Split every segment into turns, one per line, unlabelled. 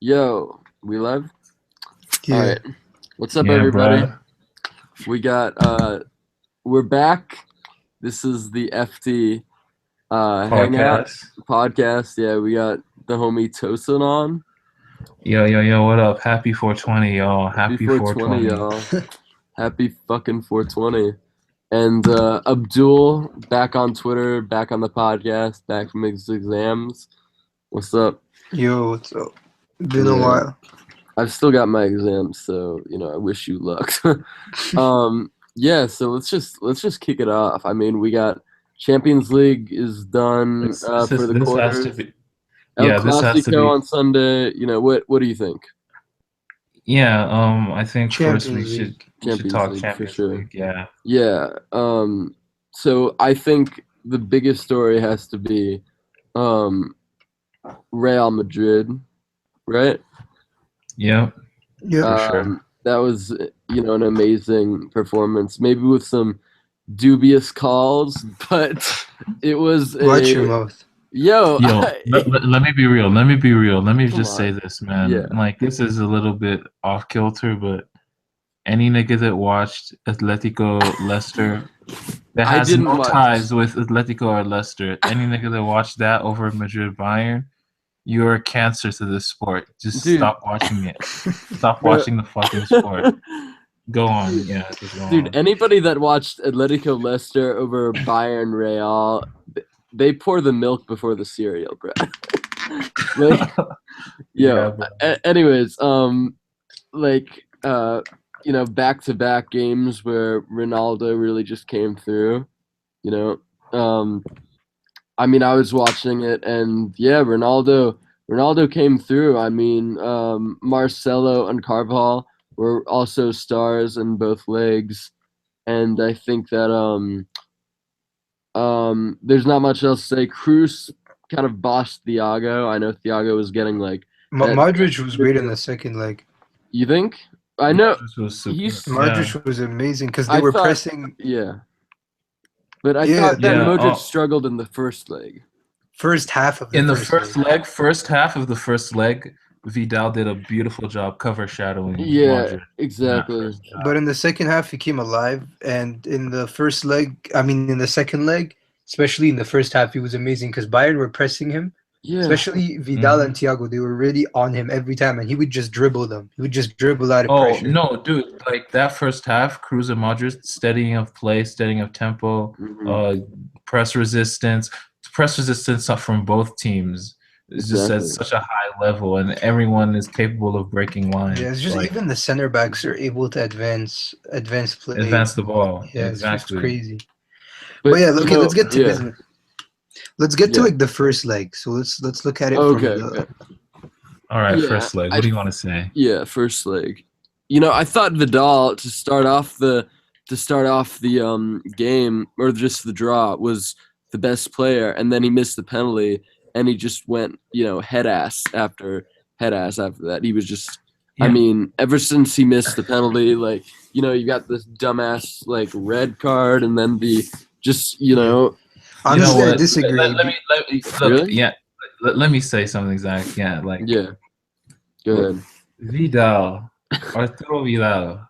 Yo, we live? All
Yeah.
right. What's up,
Yeah,
everybody?
bruh.
We got we're back. This is the FT Hangout
Podcast.
podcast. Yeah, we got the homie Tosin on.
Yo, what up? Happy 420, y'all.
Happy
Happy
420,
420.
y'all. Happy fucking 420. And Abdul back on Twitter, back on the podcast, back from his exams. What's up?
Yo, what's up? Been a
Yeah.
while.
I've still got my exams, so I wish you luck. Yeah, so let's just kick it off. I mean, we got Champions League is done
This, this,
for
is,
the
this has to
quarters.
be.
El
Yeah, this has to
Clasico
be.
on Sunday. What do you think?
Yeah, I think first we
Champions
should
League.
we should
Champions
talk
League for
Champions
sure.
League. Yeah.
Yeah. So I think the biggest story has to be Real Madrid, right?
Yep.
Yeah.
For sure.
That was an amazing performance. Maybe with some dubious calls, but it was
Watch your mouth.
yo.
Let me be real. Let me be real. Let me
Come
just say
on.
this, man.
Yeah.
Like, this is a little bit off kilter, but any nigga that watched Atletico Leicester that
I
has
didn't
no
watch.
ties with Atletico or Leicester, any nigga that watched that over Madrid Bayern, you're a cancer to this sport. Just
Dude.
stop watching it. Stop
Bro.
watching the fucking sport. Go on. Yeah, just go
Dude,
on.
anybody that watched Atletico Leicester over Bayern Real, they pour the milk before the cereal, bro. Like,
Yeah,
yo.
bro.
Anyways, back-to-back games where Ronaldo really just came through. I mean, I was watching it, and yeah, Ronaldo came through. I mean, Marcelo and Carvajal were also stars in both legs, and I think that there's not much else to say. Cruz kind of bossed Thiago. I know Thiago was getting like.
Modric was great in the second leg.
You think? I know.
This was super.
He's-
Modric was amazing because they
I
were
thought-
pressing
Yeah. But I
Yeah,
thought that
yeah,
Modric
oh.
struggled in the first leg.
first half of the
In the
first leg.
first half of the first leg, Vidal did a beautiful job cover shadowing
Yeah,
Modric in that
exactly.
first half.
But in the second half, he came alive. And in the first leg, in the second leg, especially in the first half, he was amazing because Bayern were pressing him.
Yeah.
Especially Vidal and Thiago, they were really on him every time, and he would just dribble them. He would just dribble out of
Oh
pressure.
no, dude! Like that first half, Cruz and Modric steadying of play, steadying of tempo,
Mhm.
press resistance from both teams. It's just at
Exactly.
such a high level, and everyone is capable of breaking lines.
Yeah, it's just
like,
even the center backs are able to advance play.
advance the ball.
Yeah, it's just
exactly.
crazy. But yeah, okay, let's get to
yeah.
business. Let's get to
Yeah.
like the first leg. So let's look at it
Okay.
from the
All right,
Yeah,
first leg. What do you want to say?
Yeah, first leg. I thought Vidal to start off the game, or just the draw, was the best player, and then he missed the penalty, and he just went head ass after that. He was just. I
Yeah.
mean, ever since he missed the penalty, like you got this dumbass like red card, and then the just
honestly,
You know
I
what?
disagree.
Let me look.
Really?
Yeah, let me say something, Zach. Yeah, like
yeah. Go ahead.
Vidal, Arturo Vidal,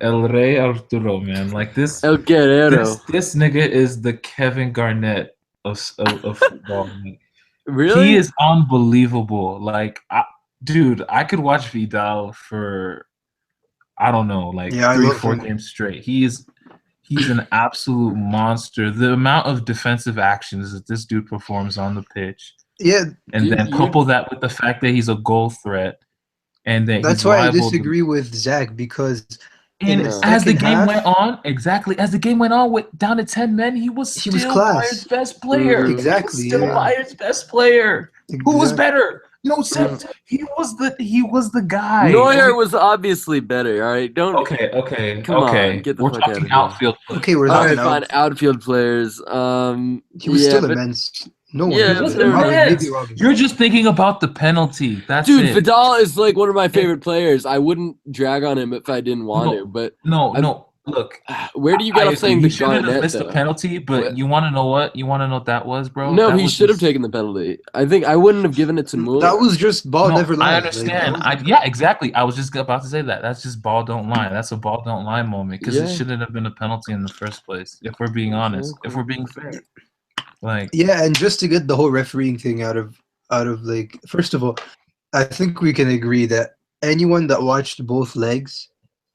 El Rey Arturo, man. Like this
El Guerrero.
this nigga is the Kevin Garnett of football. Man.
Really?
He is unbelievable. Like, dude, I could watch Vidal for I don't know, like
Yeah, I
3-4
love him.
games straight. He's an absolute monster. The amount of defensive actions that this dude performs on the pitch,
Yeah,
and
Dude,
then
you-
couple that with the fact that he's a goal threat, and that
that's
he's
why I
liable to-
disagree with Zach because
And
in the
as the
second
game
half-
went on, as the game went on, with down to 10 men, he was
He
still
was class.
Bayern's best player.
Mhm.
Exactly,
He was still
yeah.
Bayern's best player. Who was
Exactly.
better? No sense. He was the guy.
Neuer was obviously better. All right, don't.
Okay.
Come on,
okay.
get the
We're
fuck outta
talking
here.
outfield.
Okay, we're
All right,
talking
fine.
out.
Outfield players.
He was
yeah,
still
but-
immense. No one.
Yeah,
he was
but-
Robin,
immense.
maybe Robin.
You're just thinking about the penalty. That's
Dude,
it.
Vidal is like one of my favorite players. I wouldn't drag on him if I didn't want
No.
to, but
No. look.
Where do you
I
get off
agree.
saying
He
the
shouldn't have
Garnett
missed the
though?
penalty, but
What?
you want to know what? You want to know what that was, bro?
No,
That
he
was
should have
just-
taken the penalty. I think I wouldn't have given it to Mueller.
That was just ball
No,
never lies.
I
Like,
understand.
that was-
Yeah, exactly. I was just about to say that. That's just ball don't lie. That's a ball don't lie moment because
Yeah.
it shouldn't have been a penalty in the first place. If we're being honest, if we're being fair, like
Yeah, and just to get the whole refereeing thing out of like, first of all, I think we can agree that anyone that watched both legs,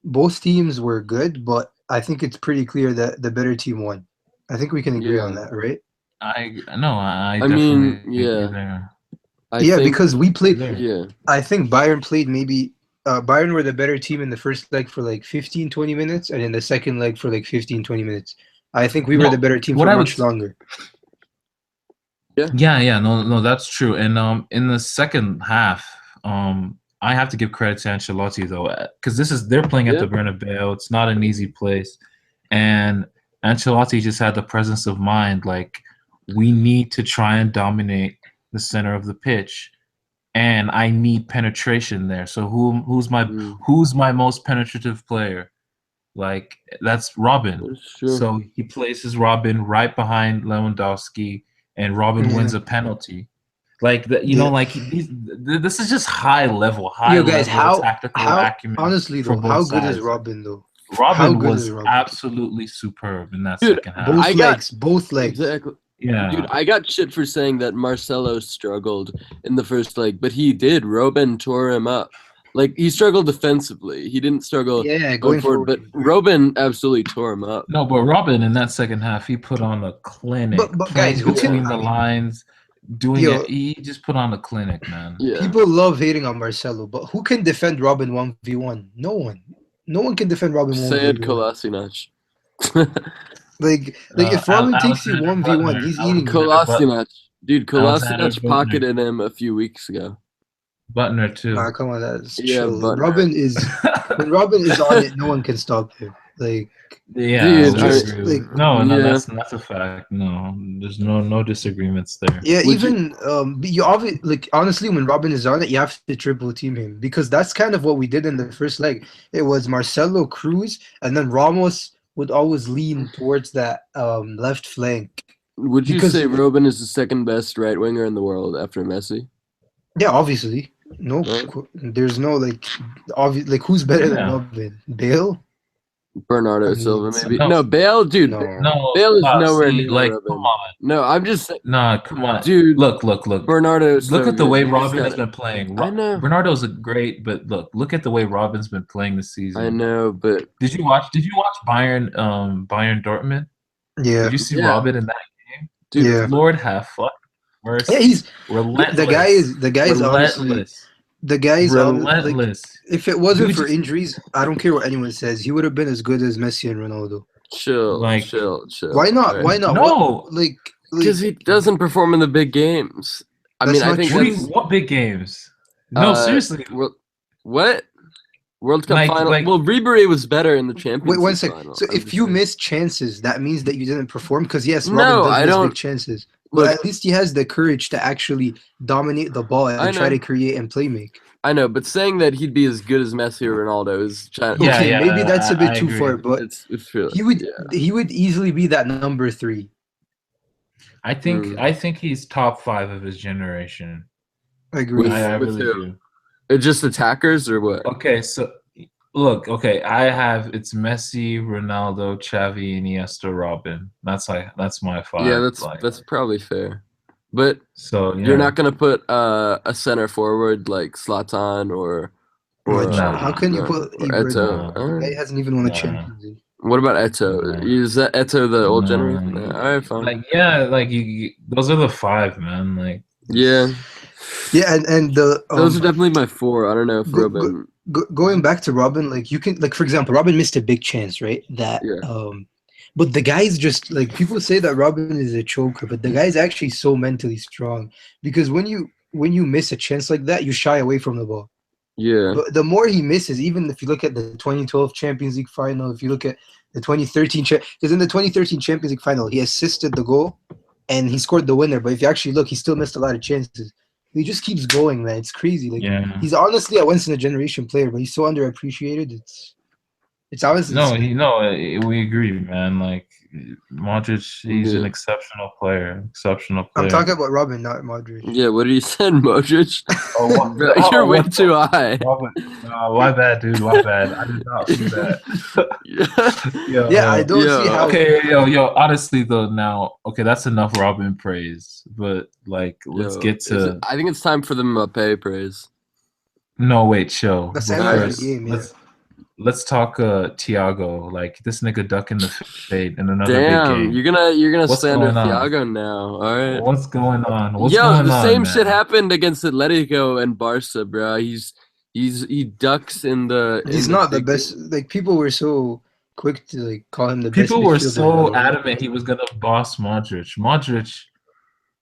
both teams were good, but I think it's pretty clear that the better team won. I think we can agree on
Yeah.
that, right?
I
I mean,
definitely
yeah.
agree there.
I
Yeah,
think,
because we played.
There.
yeah,
I think Bayern played maybe. Bayern were the better team in the first leg for like 15, 20 minutes, and in the second leg for like 15, 20 minutes. I think we were
No,
the better team
what
for
I would
much longer.
Yeah, no, that's true. And in the second half, I have to give credit to Ancelotti though, because they're playing at
Yeah.
the Bernabeu. It's not an easy place, and Ancelotti just had the presence of mind. Like, we need to try and dominate the center of the pitch, and I need penetration there. So who's my most penetrative player? Like, that's Robin.
that's true.
So he places Robin right behind Lewandowski, and Robin
Yeah.
wins a penalty. Like you know,
Yeah.
like this is just high level
guys,
tactical
how
acumen.
honestly
for
though,
both
how good is
sides.
Robin though?
Robin
how good
was
is Robin?
absolutely superb in that
Dude,
second half.
Both
I
legs.
Exactly.
Yeah,
Dude, I got shit for saying that Marcelo struggled in the first leg, but he did. Robin tore him up. Like, he struggled defensively. He didn't struggle
Yeah,
going forward, but Robin absolutely tore him up.
no, but Robin in that second half, he put on a clinic.
But
playing
guys, who
between
can-
the lines, doing
Yo.
it. He just put on a clinic, man.
Yeah.
People love hating on Marcelo, but who can defend Robin 1v1? No one. No one can defend Robin 1v1.
Sayed Kolasinac.
Like if Robin takes you
Alexander
1v1,
Butner.
he's eating you.
Kolasinac. Dude,
Alexander
Kolasinac
Butner.
pocketed him a few weeks ago.
Butner too.
Nah, come on, that's
Yeah,
chill.
Butner.
Robin is when Robin is on it, no one can stop him. Like
Yeah,
Dude,
I
just,
agree.
like,
no,
yeah.
that's a fact. No, there's no disagreements there.
yeah,
Would you-
even you obviously like honestly when Robin is on it, you have to triple team him because that's kind of what we did in the first leg. It was Marcelo Cruz and then Ramos would always lean towards that left flank.
Would you
Because-
say Robin is the second best right winger in the world after Messi?
Yeah, obviously. No,
Right.
there's no like obvious like who's better than
Yeah.
Robin? Bale?
Bernardo
I mean,
Silva, maybe.
no.
No, Bale, dude.
No.
No,
Bale is
nah,
nowhere
see,
near
like,
Robin.
come on.
No, I'm just saying,
Nah, come on.
dude.
Look.
Bernardo is
Look
so
at the
good.
way
You just
Robin has
gotta-
been playing.
I know.
Bernardo's a great, but look at the way Robin's been playing this season.
I know, but
Did you watch Bayern Dortmund?
Yeah.
Did you see
Yeah.
Robin in that?
dude,
Yeah.
Lord have fuck mercy.
Yeah, he's
relentless.
the guy is honestly
relentless.
the guy is like,
Relentless.
if it wasn't
Dude
for
just-
injuries, I don't care what anyone says, he would have been as good as Messi and Ronaldo.
chill,
Like-
chill.
Why not?
Alright.
Why not?
No.
Like
Because he doesn't perform in the big games. I
That's
mean, I
not
think
true.
that's
What big games? No, seriously.
What? World Cup
Like-
final.
like-
Well, Ribery was better in the Champions
wait one
League
second.
final.
So
I'm
if
just
you
saying.
miss chances, that means that you didn't perform. Because yes,
No,
Robin does
I
miss
don't-
big chances,
Look,
but at least he has the courage to actually dominate the ball
I
and try
know.
to create and play make.
I know, but saying that he'd be as good as Messi or Ronaldo is China.
Yeah,
Okay, maybe that's a bit
I
too
agree.
far, but
it's true.
he would
Yeah.
he would easily be that number 3.
I think
Mm.
I think he's top 5 of his generation.
I agree.
With-
I
with
really
who?
do.
It's just attackers or what?
Okay, so look, I have it's Messi, Ronaldo, Xavi, Iniesta, Robin. That's my 5.
Yeah,
like,
that's probably fair. But
so yeah.
you're not gonna put a center forward like Zlatan or
Nah.
How can you
no,
put
or
Ibra?
Eto'o?
Nah.
The guy hasn't even won a
Nah.
Champions League.
What about Eto'o?
No.
Is that Eto'o the old
No.
generation? All right, fine.
Like yeah, like those are the 5, man. Like
Yeah,
Yeah, and the
those are definitely my 4. I don't know if
go-
Robin.
going back to Robin, like you can like for example, Robin missed a big chance, right? That
Yeah.
but the guy's just like people say that Robin is a choker, but the guy's actually so mentally strong because when you miss a chance like that, you shy away from the ball.
Yeah,
But the more he misses, even if you look at the 2012 Champions League final, if you look at the 2013 because in the 2013 Champions League final, he assisted the goal and he scored the winner. But if you actually look, he still missed a lot of chances. He just keeps going, man. It's crazy. Like
yeah.
he's honestly a once in a generation player, but he's so underappreciated. It's obviously
we agree, man. Like Modric, he's an
Yeah.
exceptional player. Exceptional
I'm
player.
talking about Robin, not Modric.
Yeah, what you said, Modric?
Oh, what?
Bro,
Oh,
you're way
what
too
the-
high.
my bad, dude. My bad. I did not see that. Yo,
Yeah, I don't see
Yeah.
how.
okay, yo. Honestly, though, now, okay, that's enough Robin praise. But like, let's
Yo,
get to.
I think it's time for the Mbappe praise.
No, wait, chill.
That's
But
the end of the
first,
game, yeah.
let's talk Thiago. Like this nigga ducking the fade in another big
Damn,
game.
you're gonna
What's
slander
going on?
Thiago now. All right.
What's going on? What's
Yo,
going
the
on,
same
man?
shit happened against Atletico and Barca, bro. He ducks in the.
He's
in
not the
big
best.
game.
Like people were so quick to like call him the
People
best
were
midfielder in the
so
world.
adamant he was gonna boss Modric. Modric,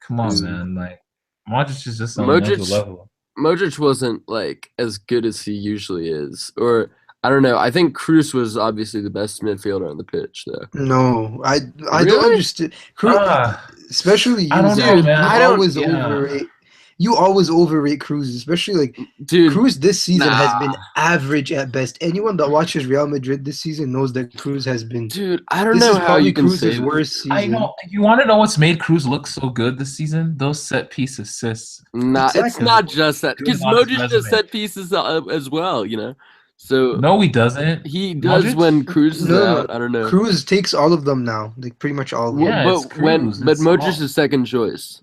come on,
Mm.
man. Like Modric is just on another
Modric,
level.
Modric wasn't like as good as he usually is, or I don't know. I think Cruz was obviously the best midfielder on the pitch, though.
No, I don't
Really?
understand. Especially you,
I don't know,
Zach,
man.
you
I don't-
always
yeah.
overrate. You always overrate Cruz, especially like
Dude,
Cruz this season has
nah.
been average at best. Anyone that watches Real Madrid this season knows that Cruz has been.
dude, I don't
This
know
is
how
probably
you can say
Cruz's
that.
worst season.
I know. You want to know what's made Cruz look so good this season? Those set piece assists.
Nah, it's
Exactly.
not just that
Good
because
on his
Modric does
resume.
set pieces as well, you know. So
No, he doesn't.
he does
Modric?
when Cruz is
No,
out. I don't know.
Cruz takes all of them now, like pretty much all of them.
Yeah, it's
but when
Cruz.
but
It's
Modric
all-
is second choice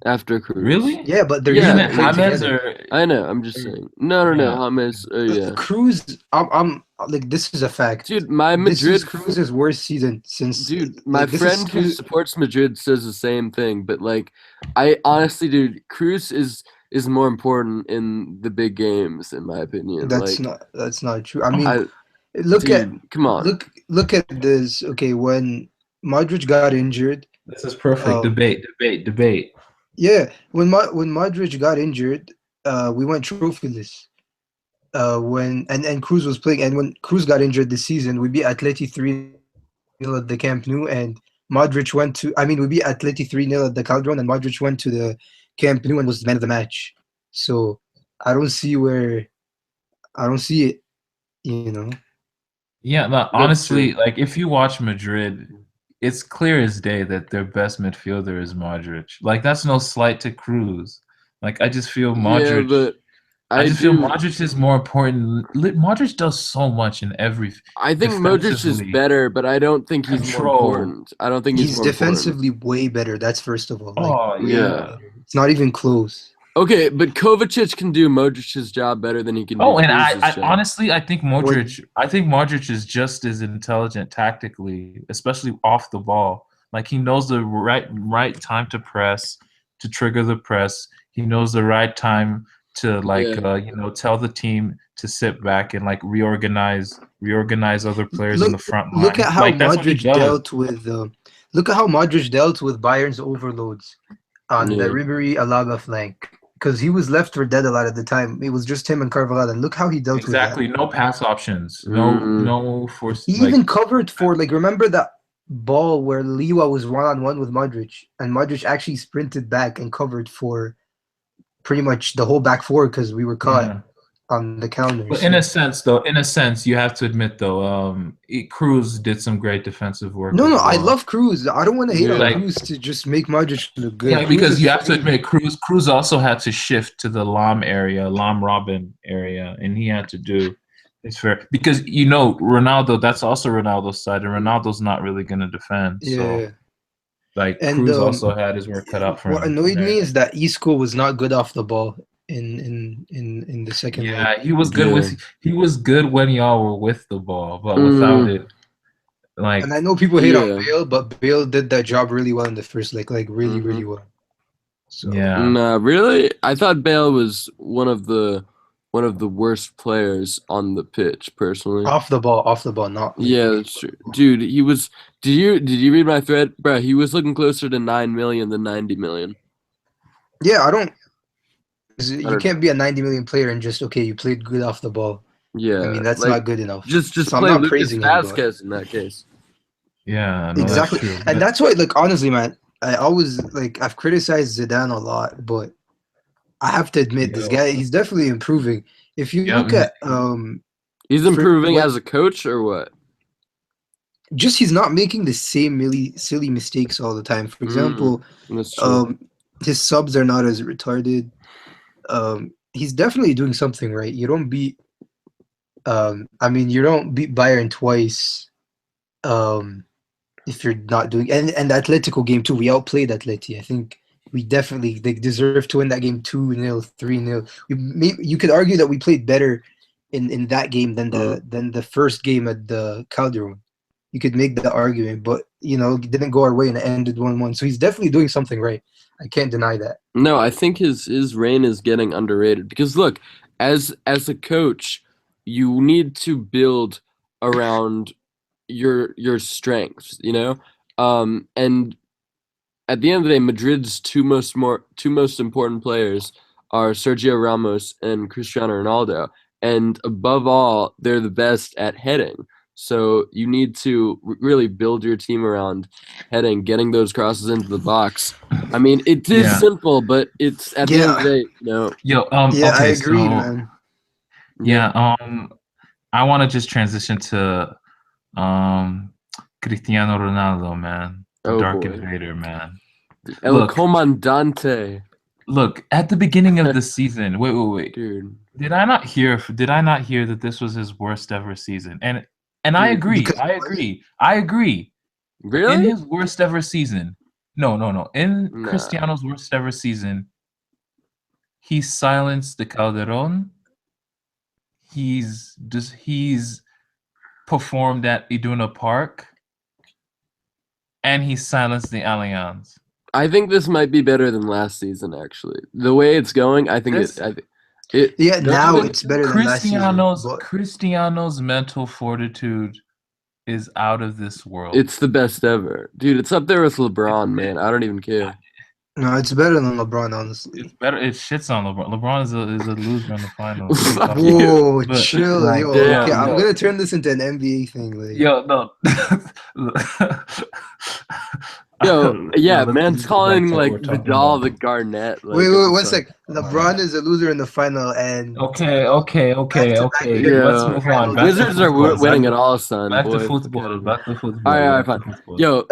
after Cruz.
Really?
Yeah, but they're
Yeah,
usually
Isn't
play
it James
together.
or
I know. I'm just saying. No,
Yeah.
James. Yeah,
Cruz, I'm like this is a fact.
dude, my
This
Madrid.
is Cruz's worst season since.
Dude, my
like, this is
friend who
Cruz-
supports Madrid says the same thing. But like, I honestly, dude, Cruz is more important in the big games, in my opinion.
That's
like,
not true. I mean,
I,
look
dude, come on.
look at this. Okay, when Modric got injured,
this is perfect.
Oh.
Debate.
yeah, when Modric got injured, we went trophyless. When Cruz was playing, and when Cruz got injured this season, we beat Atleti 3-0 at the Camp Nou, and Modric went to. I mean, we beat Atleti 3-0 at the Calderon, and Modric went to the Camp Nou and was the man of the match. So I don't see it. You know.
Yeah, no,
That's
honestly,
true.
like if you watch Madrid, it's clear as day that their best midfielder is Modric. Like that's no slight to Cruz. Like I just feel Modric.
Yeah, but
I just feel Modric is more important. Modric does so much in every.
I think Modric is
defensively.
better, but I don't think he's more
Control.
important. I don't think
He's
more important.
defensively way better. That's first of all. Like,
Oh
yeah.
it's not even close.
Okay, but Kovacic can do Modric's job better than he can do
Oh, and
Cruz's
I
job.
honestly, I think Modric is just as intelligent tactically, especially off the ball. Like he knows the right time to press, to trigger the press. He knows the right time to tell the team to sit back and like reorganize other players in the front line.
Look at how
Like, that's what he
Modric
does.
dealt with. Look at how Modric dealt with Bayern's overloads on
Yeah.
the Ribery Alaba flank, because he was left for dead a lot at the time. It was just him and Carvalho, and look how he dealt
Exactly,
with
no pass options,
Mm.
no force.
that. He even covered for remember that ball where Liwa was 1-on-1 with Modric, and Modric actually sprinted back and covered for pretty much the whole back four because we were caught
Yeah.
on the counter.
But in a sense, you have to admit though, Cruz did some great defensive work.
No,
as
I
well.
love Cruz. I don't want to hate
Yeah.
on
Like-
Cruz to just make Modric look good.
Yeah,
Cruz
because
is
you have to
funny.
admit, Cruz also had to shift to the Lam Robin area, and he had to do. It's fair because Ronaldo. That's also Ronaldo's side, and Ronaldo's not really going to defend.
Yeah.
So, like
And,
Cruz also had his work cut out for him.
What annoyed me is that Isco was not good off the ball in the second leg.
Yeah, he was good
Yeah.
he was good when y'all were with the ball, but
Mm.
without it, like
And I know people hate
Yeah.
on Bale, but Bale did that job really well in the first leg, really,
Mhm.
really well. So
yeah.
Nah, really? I thought Bale was one of the worst players on the pitch, personally.
off the ball, not
Yeah, that's true. Dude, he was. Did you read my thread, bro? He was looking closer to 9 million than 90 million.
Yeah, I don't. You
don't-
can't be a 90 million player and just you played good off the ball.
Yeah,
I mean that's
like,
not good enough.
Just
So I'm
play
not
Lucas
praising him, but-
Vasquez in that case.
Yeah, no,
Exactly,
That's true.
and that's why, honestly, man, I always I've criticized Zidane a lot, but I have to admit this
Yeah.
guy, he's definitely improving. If you
Yeah,
look at
He's improving as a coach or what?
Just he's not making the same really silly mistakes all the time. For example,
That's true.
his subs are not as retarded. He's definitely doing something right. You don't beat you don't beat Bayern twice if you're not doing and the Atletico game too. We outplayed Atleti. I think we definitely they deserve to win that game 2-0, 3-0. You could argue that we played better in that game than the first game at the Calderon. You could make the argument, but it didn't go our way and it ended 1-1. So he's definitely doing something right. I can't deny that.
No, I think his reign is getting underrated because look, as a coach, you need to build around your strengths, and at the end of the day, Madrid's two most important players are Sergio Ramos and Cristiano Ronaldo, and above all, they're the best at heading. So you need to really build your team around heading, getting those crosses into the box. I mean, it is simple, but it's at the end of the day,
Yo,
okay, I agree,
so,
man.
Yeah, I want to just transition to Cristiano Ronaldo, man. The Dark Invader, man.
El Comandante.
Look, at the beginning of the season, wait.
Dude.
Did I not hear that this was his worst ever season? And I agree. I agree.
Really?
In his worst ever season. No. In Cristiano's worst ever season, he silenced the Calderon. He's performed at Iduna Park, and he silenced the Allianz.
I think this might be better than last season. Actually, the way it's going, I think
now it's better than last season.
Cristiano's mental fortitude is out of this world.
It's the best ever, dude. It's up there with LeBron, man. I don't even care.
No, it's better than LeBron, honestly.
It's better. It shits on LeBron. LeBron is a loser in the finals.
Whoa, chill, okay, I'm gonna turn this into an NBA thing, like.
Yo, no.
Yo, yeah, man's calling like Vidal the Garnett. Like,
wait, 1 sec. LeBron is a loser in the final, and
okay.
Yeah.
Let's move on.
Wizards are winning it all, son.
Back to football.
All right, fine. Yo,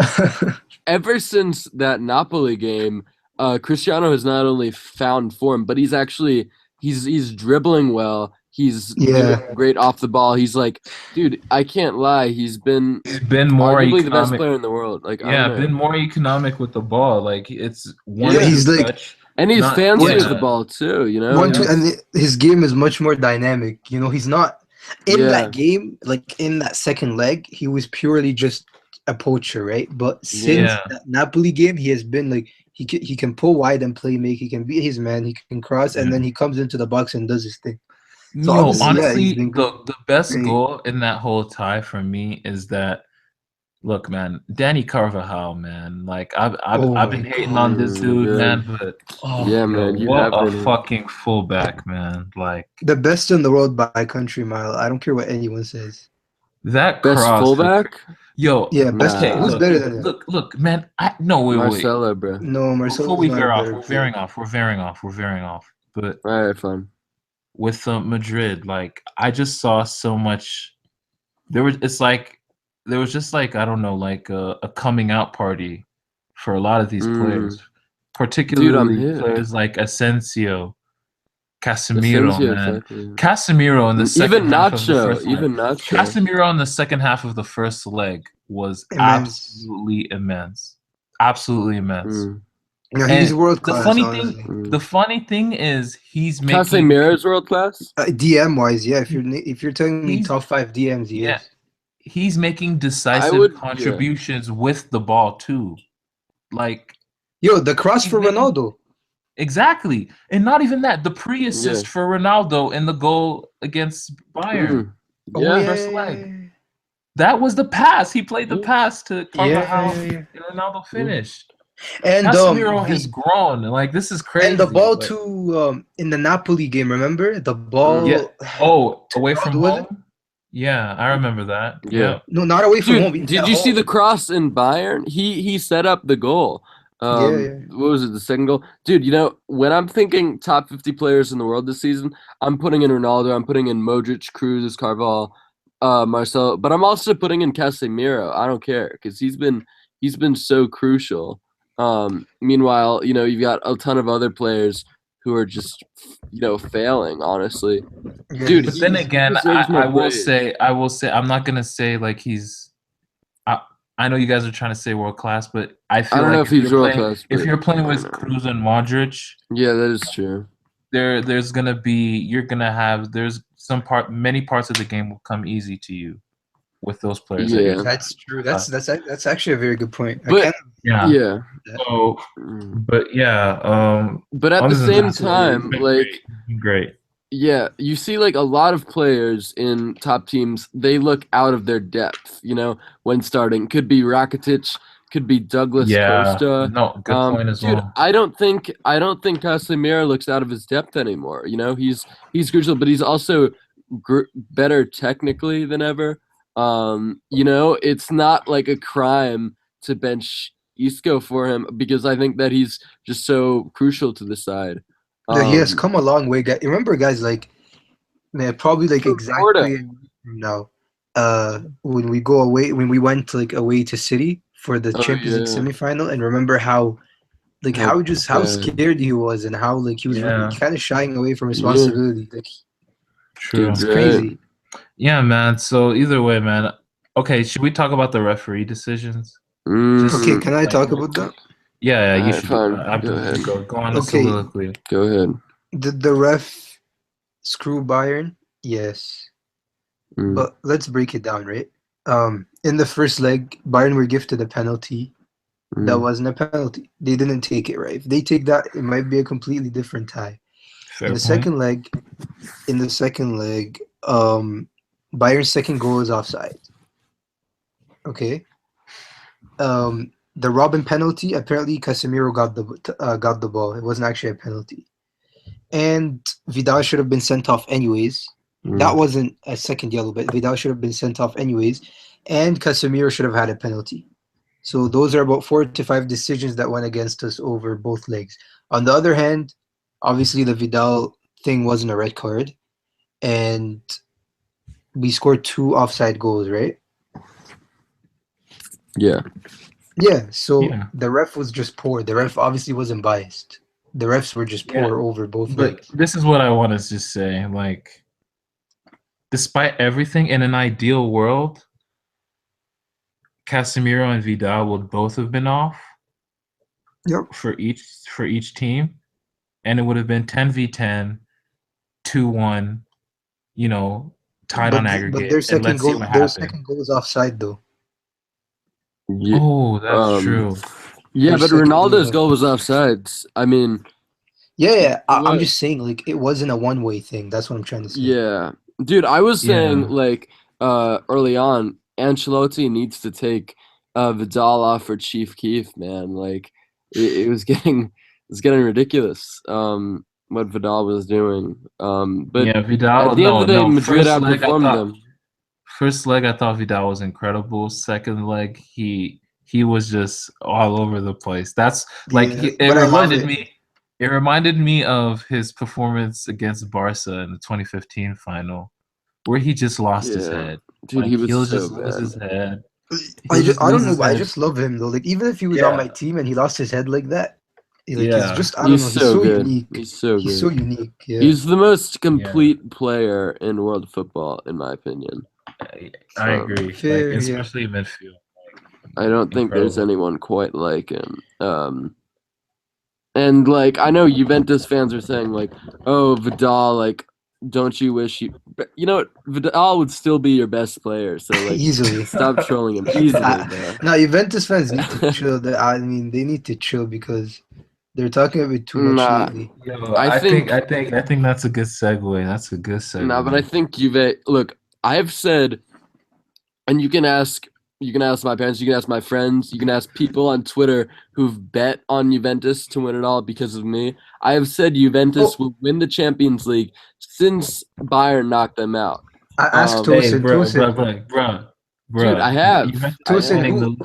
ever since that Napoli game, Cristiano has not only found form, but he's actually he's dribbling well. He's doing great off the ball. He's like, dude, I can't lie. He's been
more
arguably the best player in the world. Like,
been more economic with the ball. Like it's one
he's
touch.
Like,
and he's fancy with the ball too.
And his game is much more dynamic. He's not in that game. Like in that second leg, he was purely just a poacher, right? But since that Napoli game, he has been like he can pull wide and play make. He can beat his man. He can cross, and then he comes into the box and does his thing. So
honestly, the best goal in that whole tie for me is that. Look, man, Danny Carvajal, man. Like I've been hating on this dude, man, but
man,
what a fucking fullback, man. Like
the best in the world by country mile. I don't care what anyone says.
That
best fullback.
Best. Who's better than him?
Look, man.
Marcelo, bro.
No, Marcelo.
Before we veer off, we're veering off. But
all right, fine.
With Madrid, like I just saw so much. There was just like I don't know, like a coming out party for a lot of these players, particularly players like Asensio, Casemiro, man.
Exactly.
Casemiro in the second half of the first leg.
Nacho.
Casemiro in the second half of the first leg was absolutely immense.
Yeah, he's world class.
The funny thing is he's making
Casemiro's world class.
DM wise, yeah. If you're telling me top 5 DMs, he is.
He's making decisive contributions with the ball too. Like
the cross for Ronaldo.
Exactly. And not even that, the pre-assist for Ronaldo in the goal against Bayern. First leg. That was the pass. He played the pass to Carvajal and Ronaldo finished.
And
Casemiro has grown. Like this is crazy.
And the ball too in the Napoli game, remember? The ball
away from home? Yeah, I remember that. Yeah.
No, not away from home.
Did you see the cross in Bayern? He set up the goal.
Yeah.
What was it? The second goal, dude. You know, when I'm thinking top 50 players in the world this season, I'm putting in Ronaldo. I'm putting in Modric, Cruz, Carvalho, Marcelo, but I'm also putting in Casemiro. I don't care because he's been so crucial. Meanwhile, you know, you've got a ton of other players who are just, you know, failing. Honestly,
Yeah,
dude.
But then
He
again,
deserves more
I will
praise.
say, I'm not gonna say like he's. I know you guys are trying to say world class, but I
I
feel
don't know
like
if he's world class,
if
but
you're playing
I don't
with
know.
Cruz and Modric,
Yeah, that is true.
there's gonna be there's many parts of the game will come easy to you with those players that you're.
Yeah,
that's true.
Uh,
That's actually a very good point. I
but
can't.
yeah.
yeah.
So,
Mm.
but yeah.
But at the
Other than
same
that,
It's a very
it's
time,
been
like,
great. It's been great.
yeah, you see, like, a lot of players in top teams, they look out of their depth, you know, when starting. Could be Rakitic, could be Douglas
Yeah.
Costa.
No, good point as
Dude,
well.
I don't think Casemiro looks out of his depth anymore. You know, he's crucial, but he's also better technically than ever. You know, it's not like a crime to bench Isco for him because I think that he's just so crucial to the side.
Yeah, he has
Um,
come a long way. Remember, guys, like man, probably like
so Porto.
exactly a week from now. When we go away, when we went like away to City for the
Oh
Champions League
yeah.
semifinal, and remember how like
How
how
bad.
scared he was and how like he was
Yeah.
kind of shying away from
Yeah,
responsibility. Like
True.
it's
dude, right.
crazy.
Yeah, man. So either way, man. Okay, should we talk about the referee decisions? Just
Okay,
Mm,
can I
like
talk
real
about that?
quick. Yeah, you
alright,
should do
fine.
that. After
Go
you
ahead.
go on a
Okay,
soliloquy.
Go ahead.
did the ref screw Bayern? Yes,
Mm,
but let's break it down, right? In the first leg, Bayern were gifted a penalty. That
mm,
wasn't a penalty. They didn't take it, right? If they take that, it might be a completely different tie. In
Fair
the
point.
second leg, Bayern's second goal is offside. Okay. The Robin penalty, apparently Casemiro got the ball. It wasn't actually a penalty, and Vidal should have been sent off anyways. That
mm.
wasn't a second yellow, but Vidal should have been sent off anyways, and Casemiro should have had a penalty. So those are about 4 to 5 decisions that went against us over both legs. On the other hand, obviously the Vidal thing wasn't a red card, and we scored 2 offside goals, right?
Yeah.
Yeah. So
Yeah.
the ref was just poor. The ref obviously wasn't biased. The refs were just
Yeah.
poor over both
But
legs.
this is what I want to just say. Like, despite everything, in an ideal world, Casemiro and Vidal would both have been off
Yep.
for each team, and it would have been 10v10, 2-1, you know, tied on
But
aggregate,
their
and
second
let's see
goal,
what
their
happens.
second goal is offside though.
Yeah.
Oh, that's true.
Yeah,
Their
but
second goal is
Ronaldo's
off.
goal was offsides. I mean,
Yeah. I'm
what?
just saying, like, it wasn't a one-way thing. That's what I'm trying to say.
Yeah, dude, I was saying
Yeah.
like early on, Ancelotti needs to take Vidal off for Chief Keef, man. Like it was getting ridiculous. What Vidal was doing. But
Yeah,
at
Vidal.
the end of
No,
the day,
no.
Madrid outperformed them.
First leg, I thought Vidal was incredible. Second leg, he was just all over the place. That's like
Yeah, but I love it.
It reminded me of his performance against Barca in the 2015 final, where he just lost his
Yeah,
head.
dude,
Like
he was
he'll
so
just lose
bad.
his head. He'll just
I
lose
don't know,
his
but I
head.
just love him though. Like even if he was on my
Yeah,
team and he lost his head like that, like it's
yeah,
just I don't
He's
know. He's
so
so
good.
unique.
He's so
He's so
good.
unique. Yeah.
He's the most
yeah.
complete player in world football, in my opinion.
I
Um,
agree. Like
Fair. Yeah.
especially midfield.
I don't think there's
Incredible.
anyone quite like him. And like I know Juventus fans are saying like, "Oh, Vidal, like, don't you wish you?" But you know what? Vidal would still be your best player. So like,
Easily.
stop trolling him easily, bro.
Now Juventus fans need to chill. I mean, they need to chill because they're talking a bit too much
Nah,
lately.
Yo,
I think
I think that's a good segue. That's a good segue.
nah, but I think Juve. Look, I've said, and you can ask my parents, you can ask my friends, you can ask people on Twitter who've bet on Juventus to win it all because of me. I have said Juventus will win the Champions League since Bayern knocked them out.
I asked
Um,
Hey,
Tosin.
bro,
Tosin.
Bro,
I have.
Juventus
I
is
Tosin,
have.
winning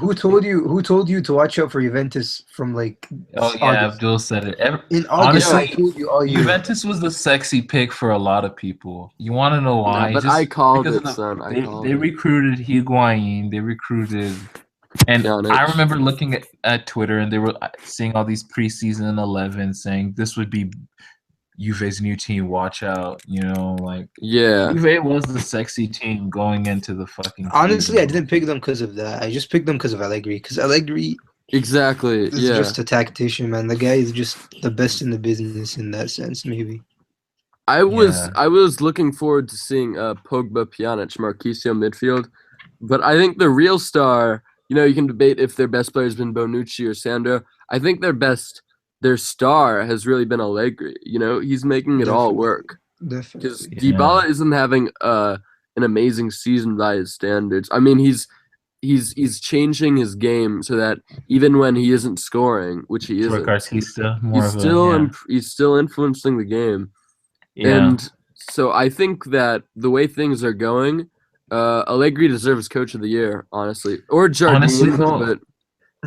who told you to watch out for Juventus from like
Oh yeah,
August?
Abdul said it.
In August, I
Honestly,
told you all year.
Juventus was the sexy pick for a lot of people. You want to know
Nah,
why?
but I called
Because
it, son. I called
they
it.
recruited Higuain, they recruited, and
Pjanic.
I remember looking at Twitter and they were seeing all these preseason 11 saying this would be Juve's new team. Watch out, like
Yeah.
Juve was the sexy team going into the fucking.
Honestly, I
season.
didn't pick them because of that. I just picked them because of Allegri. Because Allegri
Exactly.
is
Yeah.
just a tactician, man. The guy is just the best in the business in that sense, maybe.
I was
Yeah.
looking forward to seeing Pogba, Pjanic, Marquisio midfield, but I think the real star. You can debate if their best player has been Bonucci or Sandro. I think their star has really been Allegri. He's making it all
Definitely.
work
Definitely.
because
Yeah.
Dybala isn't having an amazing season by his standards. I mean, he's changing his game so that even when he isn't scoring, which he
Troy
isn't,
Artista, more
he's
of
still
a
he's still influencing the game.
yeah.
And so I think that the way things are going, Allegri deserves Coach of the Year, honestly, or Jardine.
Honestly, though,
but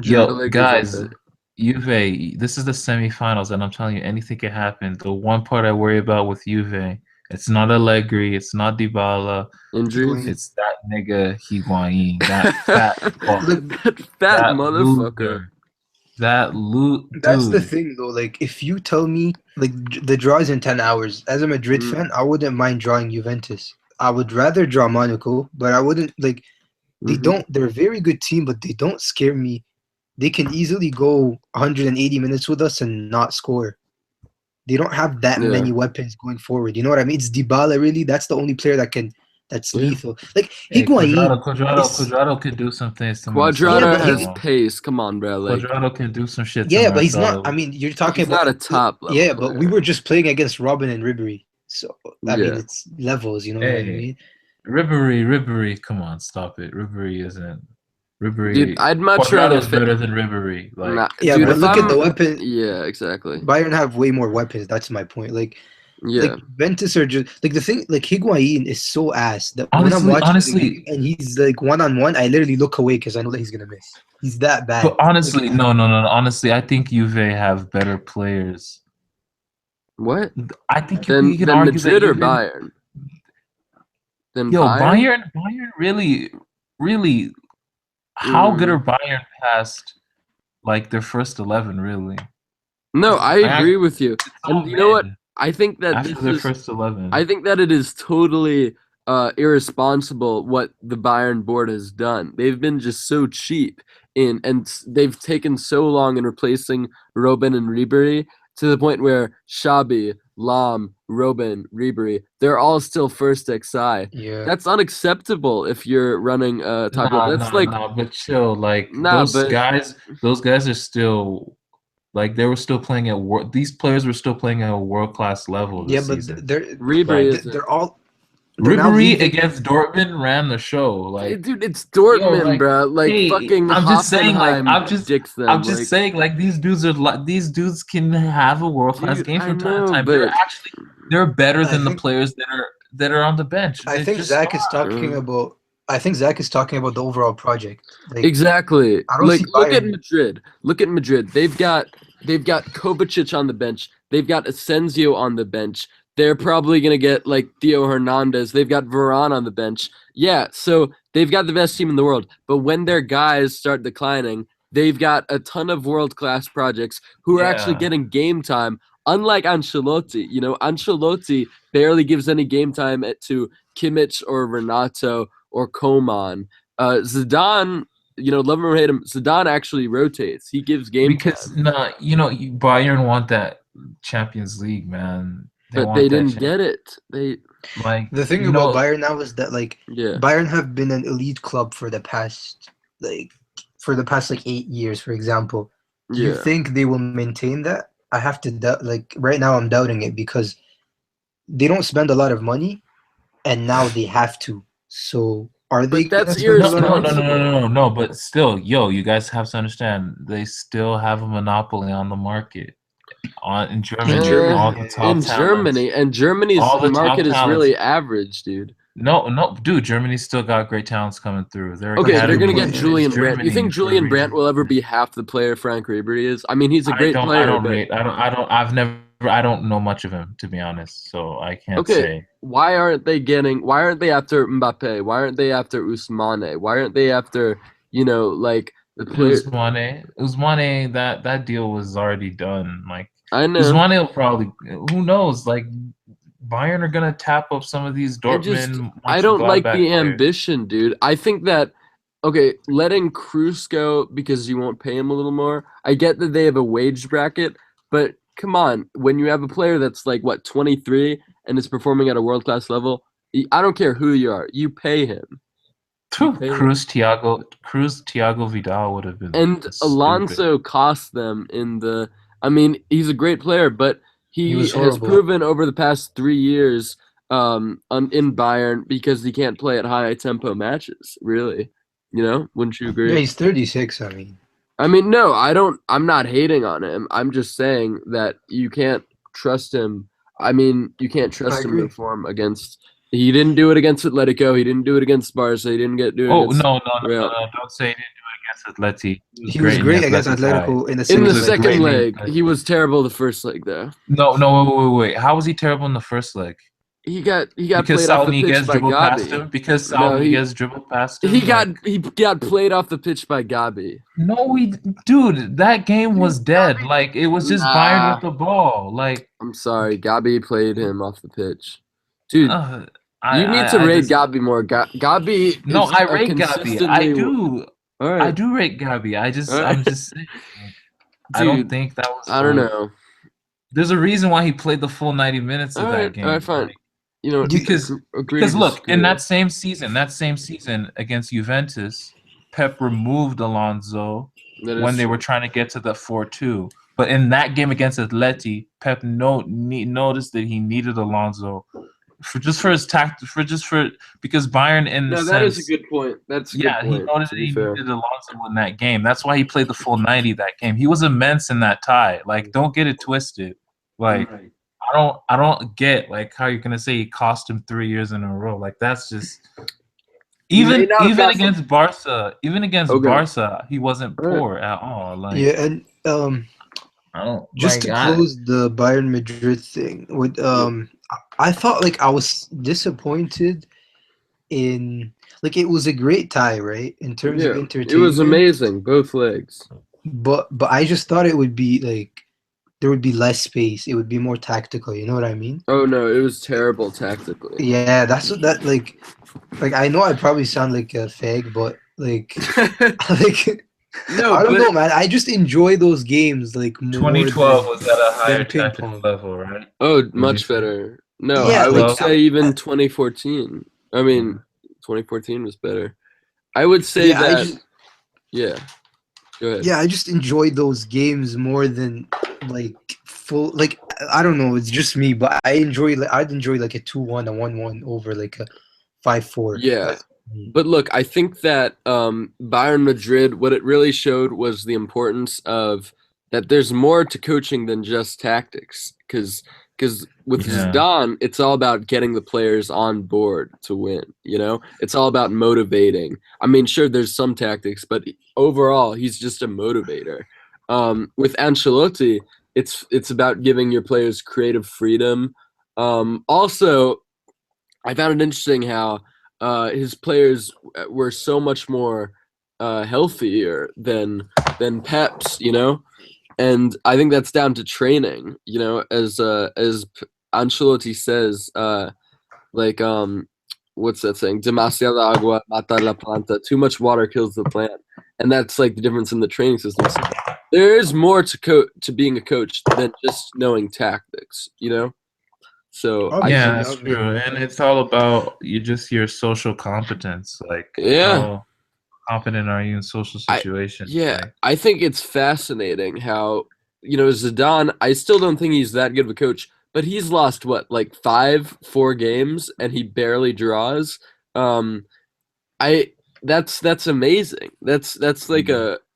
Yo,
Allegri's
guys,
up
Juve, this is the semifinals, and I'm telling you, anything can happen. The one part I worry about with Juve, it's not Allegri, it's not Dybala,
there. Injuries.
it's that nigga Higuain, that fat fuck,
Look,
That fat
that
motherfucker.
loser, that loot,
that's the
dude.
thing, though. Like, if you tell me, like, the draw is in 10 hours, as a Madrid
Mm.
fan, I wouldn't mind drawing Juventus. I would rather draw Monaco, but I wouldn't, like,
Mhm.
they're a very good team, but they don't scare me. They can easily go 180 minutes with us and not score. They don't have that
Yeah.
many weapons going forward. You know what I mean? It's Dybala, really. That's the only player that's
Yeah.
lethal. Like,
Hey,
Higuain.
Quadrado could do some things to
Quadrado
Yeah, but
has
Marcelo.
pace. Come on, bro. Like
Quadrado can do some shit to
Yeah, but he's not.
Marcelo.
I mean, you're talking
he's
about.
not a top level.
Yeah, but we
player.
were just playing against Robin and Ribery. So, I mean,
Yeah.
it's levels, you know what I
Hey,
mean?
Ribery, come on, stop it. Ribery isn't. Ribery.
Dude, I'd much rather
Quadrado's better than Ribery. Like,
Nah,
Yeah,
dude,
but
if
look at the
I'm-
weapon.
Yeah, exactly.
Bayern have way more weapons. That's my point. Like
Yeah.
Ventus are just like the thing. Like Higuain is so ass that when I'm watching
honestly,
the game and he's like 1-on-1, I literally look away because I know that he's gonna miss. He's that bad.
but honestly, no. Honestly, I think Juve have better players.
What?
I think
Then
you can argue
Madrid
that
or
Juve,
Bayern? Then
Yo,
Bayern?
Bayern really. How good are Bayern past like their first 11? Really?
No, I agree with you.
Oh,
And you know what?
man.
I think that
After
this
their
is.
first 11.
I think that it is totally irresponsible what the Bayern board has done. They've been just so cheap and they've taken so long in replacing Robben and Ribery to the point where Xabi, Lam, Robben, Ribery, they're all still first XI.
Yeah.
That's unacceptable if you're running a top level. That's
but chill. Like
Nah,
those
but-
guys are still like they were still playing at these players were still playing at a world class level this
Yeah, but
season.
Ribery
Like,
is
they're all. They're now
Ribery
leaving-
against Dortmund ran the show. Like
dude, it's Dortmund,
like,
bro. Like
hey,
fucking.
I'm just saying, like,
Hoffenheim dicks them,
I'm just
like-
saying, like these dudes can have a world class
Dude,
game
I
from time to
know,
time.
but-
They're better
I
than the
think-
players that are on the bench.
I
They
think
just
Zach is
are.
talking about. I think Zach is talking about the overall project. Like,
Exactly.
I don't
Like
see
look at
Bayern-
Madrid. Look at Madrid. They've got Kovacic on the bench. They've got Asensio on the bench. They're probably gonna get like Theo Hernandez. They've got Varane on the bench. Yeah, so they've got the best team in the world. But when their guys start declining, they've got a ton of world-class projects who are actually
Yeah.
getting game time. Unlike Ancelotti, Ancelotti barely gives any game time to Kimmich or Renato or Coman. Zidane, love him or hate him, Zidane actually rotates. He gives game
Because
time.
Bayern want that Champions League, man.
But
want
they
that
didn't
Champ-
get it. They
like
the thing
you
about
know,
Bayern now is that like
yeah.
Bayern have been an elite club for the past like 8 years, for example. Do you
Yeah.
think they will maintain that? I have to doubt. Like right now, I'm doubting it because they don't spend a lot of money, and now they have to. So are they?
But that's
gonna spend a lot of
irresponsible.
money?
no. But still, you guys have to understand. They still have a monopoly on the market. In Germany,
Germany,
all the
yeah.
top
in
talents.
Germany's
All the top
market is
talents.
really average, dude.
No, dude. Germany still got great talents coming through.
Okay, they're gonna
academy
get
is
Julian Brandt. You
Germany
think
for a
Julian Brandt
reason.
will ever be half the player Frank Ribery is? I mean, he's a great
I
player,
don't
but
rate. I don't. I've never. I don't know much of him, to be honest. So I can't
okay.
say.
Why aren't they after Mbappe? Why aren't they after Ousmane? Why aren't they after, like the player?
Usmane, that deal was already done. Like
I know.
Usmane will probably. Who knows? Like Bayern are gonna tap up some of these Dortmund,
I don't like
Mönchengladbach
the
players.
ambition, dude. I think that okay, letting Cruz go because you won't pay him a little more. I get that they have a wage bracket, but come on, when you have a player that's like what 23 and is performing at a world class level, I don't care who you are, you pay him.
Cruz Thiago Vidal would have been
And
stupid.
Alonso cost them in the. I mean, he's a great player, but
He
he
was
has
horrible.
proven over the past 3 years in Bayern because he can't play at high tempo matches. Really, wouldn't you agree?
Yeah, he's 36.
I mean, no, I don't. I'm not hating on him. I'm just saying that you can't trust him. I mean, you can't trust him to
agree.
perform against. He didn't do it against Atletico. He didn't do it against Barca. He didn't do it
Oh
against
no!
Real.
Don't say he didn't do it against Atleti.
He was
in
great
the
against
Atleti tie.
Atletico in the
In
second
the
was a
second
great
leg,
game.
he was terrible the first leg, though.
No, wait. How was he terrible in the first leg?
He got
Because
played
Saul
off the pitch
Niguez
by
dribbled past
Gabi.
him. Because Saul
No,
Niguez dribbled past him.
He got played off the pitch by Gabi.
No, dude, that game was dead. Like it was just Bayern with the ball. Like
I'm sorry, Gabi played him off the pitch. Dude,
I
you need to
I
rate
just,
Gabi more. Gabi.
No,
is
I
a
rate Gabi. I
consistently-
do.
All right.
I do rate Gabi.
All right.
I'm just saying. I
Dude,
don't think that was.
I don't know.
There's a reason why he played the full 90 minutes of that game.
All right, fine.
Like, because
agree to
look, in
disagree.
that same season against Juventus, Pep removed Alonso
That is
when they
true.
were trying to get to the 4-2. But in that game against Atleti, Pep noticed that he needed Alonso because Bayern in the
No,
sense,
that is a good point. That's a good point,
he noticed
to
that
be
he
fair.
needed Alonso in that game. That's why he played the full 90 that game. He was immense in that tie. Like, don't get it twisted. Like,
Right.
I don't get like how you're gonna say he cost him 3 years in a row. Like that's just
He may
even
not have cost him-
against Barca. Even against
Okay.
Barca, he wasn't
All right.
poor at all. Like
Yeah, and
I don't
just to close the Bayern Madrid thing, with I thought like I was disappointed in like it was a great tie, right? In terms of
Yeah,
entertainment.
it was amazing, both legs.
But I just thought it would be like there would be less space. It would be more tactical. You know what I mean?
Oh no, it was terrible tactically.
Yeah, that's what that like I know I probably sound like a fag, but like like
No,
I don't
but-
know, man. I just enjoy those games like more
2012
than-
was at a higher
ping
tactical
pong.
level, right?
Oh,
you
much
say?
better. No,
Yeah,
I would
like-
say even 2014. I mean, 2014 was better. I would say
Yeah,
that. Yeah. Go ahead.
I just enjoy those games more than like full like I don't know, it's just me, but I'd enjoy like a 2-1, a 1-1 over like a 5-4.
Yeah.
That's me.
But look, I think that Bayern Madrid, what it really showed was the importance of that there's more to coaching than just tactics. Because with
Yeah.
Zidane, it's all about getting the players on board to win. It's all about motivating. I mean, sure, there's some tactics, but overall, he's just a motivator. With Ancelotti, it's about giving your players creative freedom. Also, I found it interesting how his players were so much more healthier than Pep's, and I think that's down to training, as Ancelotti says, what's that saying? Demasiada agua mata la planta. Too much water kills the plant, and that's like the difference in the training system. So there is more to being a coach than just knowing tactics, So
Oh,
Yeah,
I
that's
think-
true. And it's all about your social competence. Like
Yeah.
how confident are you in social situations?
Yeah,
Like,
I think it's fascinating how, Zidane, I still don't think he's that good of a coach, but he's lost what, like 4 games and he barely draws. That's amazing. That's like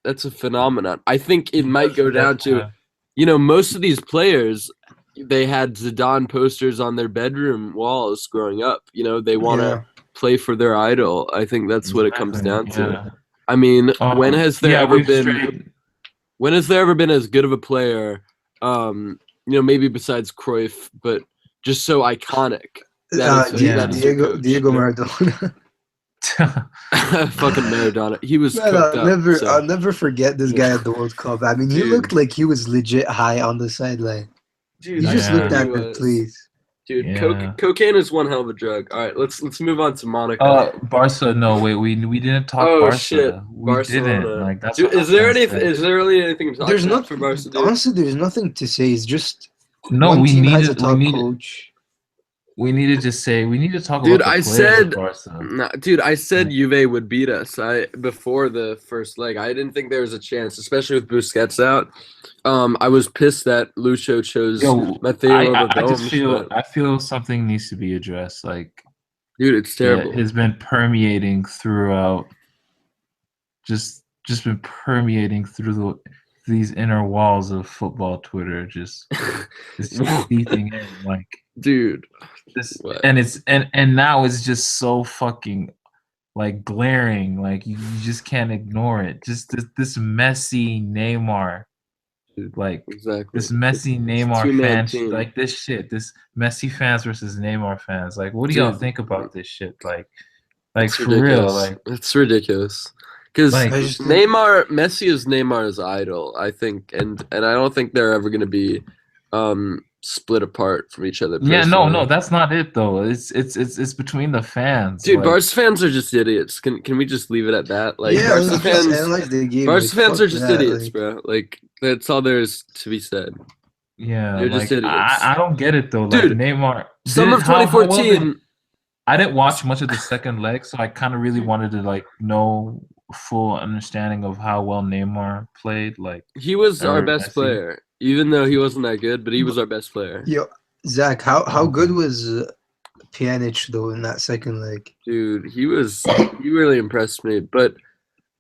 that's a phenomenon. I think it might go down to, most of these players they had Zidane posters on their bedroom walls growing up. You know, they want to
Yeah.
play for their idol. I think that's what it comes down to.
Yeah.
I mean, when has there ever
we've
been?
strayed-
When has there ever been as good of a player? You know, maybe besides Cruyff, but just so iconic. That is,
yeah.
that is your
Diego
coach,
Diego
you know?
Maradona.
Fucking Maradona. He was
Man,
cooked up. So.
I'll never forget this guy at the World Cup. I mean, he
Dude.
looked like he was legit high on the sideline.
Dude,
He just
Yeah.
looked
he
at me,
was.
please.
Dude,
Yeah.
cocaine is one hell of a drug. All right, let's move on to Monaco.
Barca. No, wait, we didn't talk
Oh,
Barca.
shit,
We
Barcelona.
didn't. Like that's.
Dude,
what
is there
I'm
any?
saying.
Is there really anything to talk
There's
about
not
for Barca? Dude?
honestly. There's nothing to say. It's just
No,
one
we
team has a
needed.
top
We needed.
coach.
We need to just say. We need to talk
Dude,
about the
I
players
said-
of Barca.
Nah, dude, I said Juve would beat us. Before the first leg, I didn't think there was a chance, especially with Busquets out. I was pissed that Lucio chose
Yo,
Matteo
I
over
just
Gomes,
feel.
but,
I feel something needs to be addressed. Like
dude, it's terrible.
It has been permeating throughout. Just been permeating through these inner walls of football Twitter. Just seeping in like.
Dude,
This,
what?
and it's and now it's just so fucking like glaring, like you just can't ignore it. Just this messy Neymar, like
Exactly.
this messy
It's
Neymar
two-man
fan,
team.
like this shit. This messy fans versus Neymar fans. Like, what do y'all
Dude.
think about this shit? Like
It's
for
ridiculous.
real, like
It's ridiculous. Because
Like-
I just think-
Messi is Neymar's idol, I think, and I don't think they're ever going to be split apart from each other.
yeah, no,
personally.
that's not it though. It's between the fans,
Dude,
like,
Barca fans are just idiots. Can we just leave it at that? Like,
yeah,
Barca
let's just
fans,
analyze the game.
Barca
like,
fans
fuck
are just
that,
idiots,
like-
bro. Like, that's all there is to be said.
yeah,
They're just
like
idiots.
I don't get it though. Like
Dude,
Neymar,
Summer of
how well
2014.
did- I didn't watch much of the second leg, so I kind of really wanted to like know full understanding of how well Neymar played. Like,
He was our
Or
best
Messi.
player, even though he wasn't that good. But he was our best player,
Yo, Zach, how good was Pjanic though in that second leg?
dude. He really impressed me. But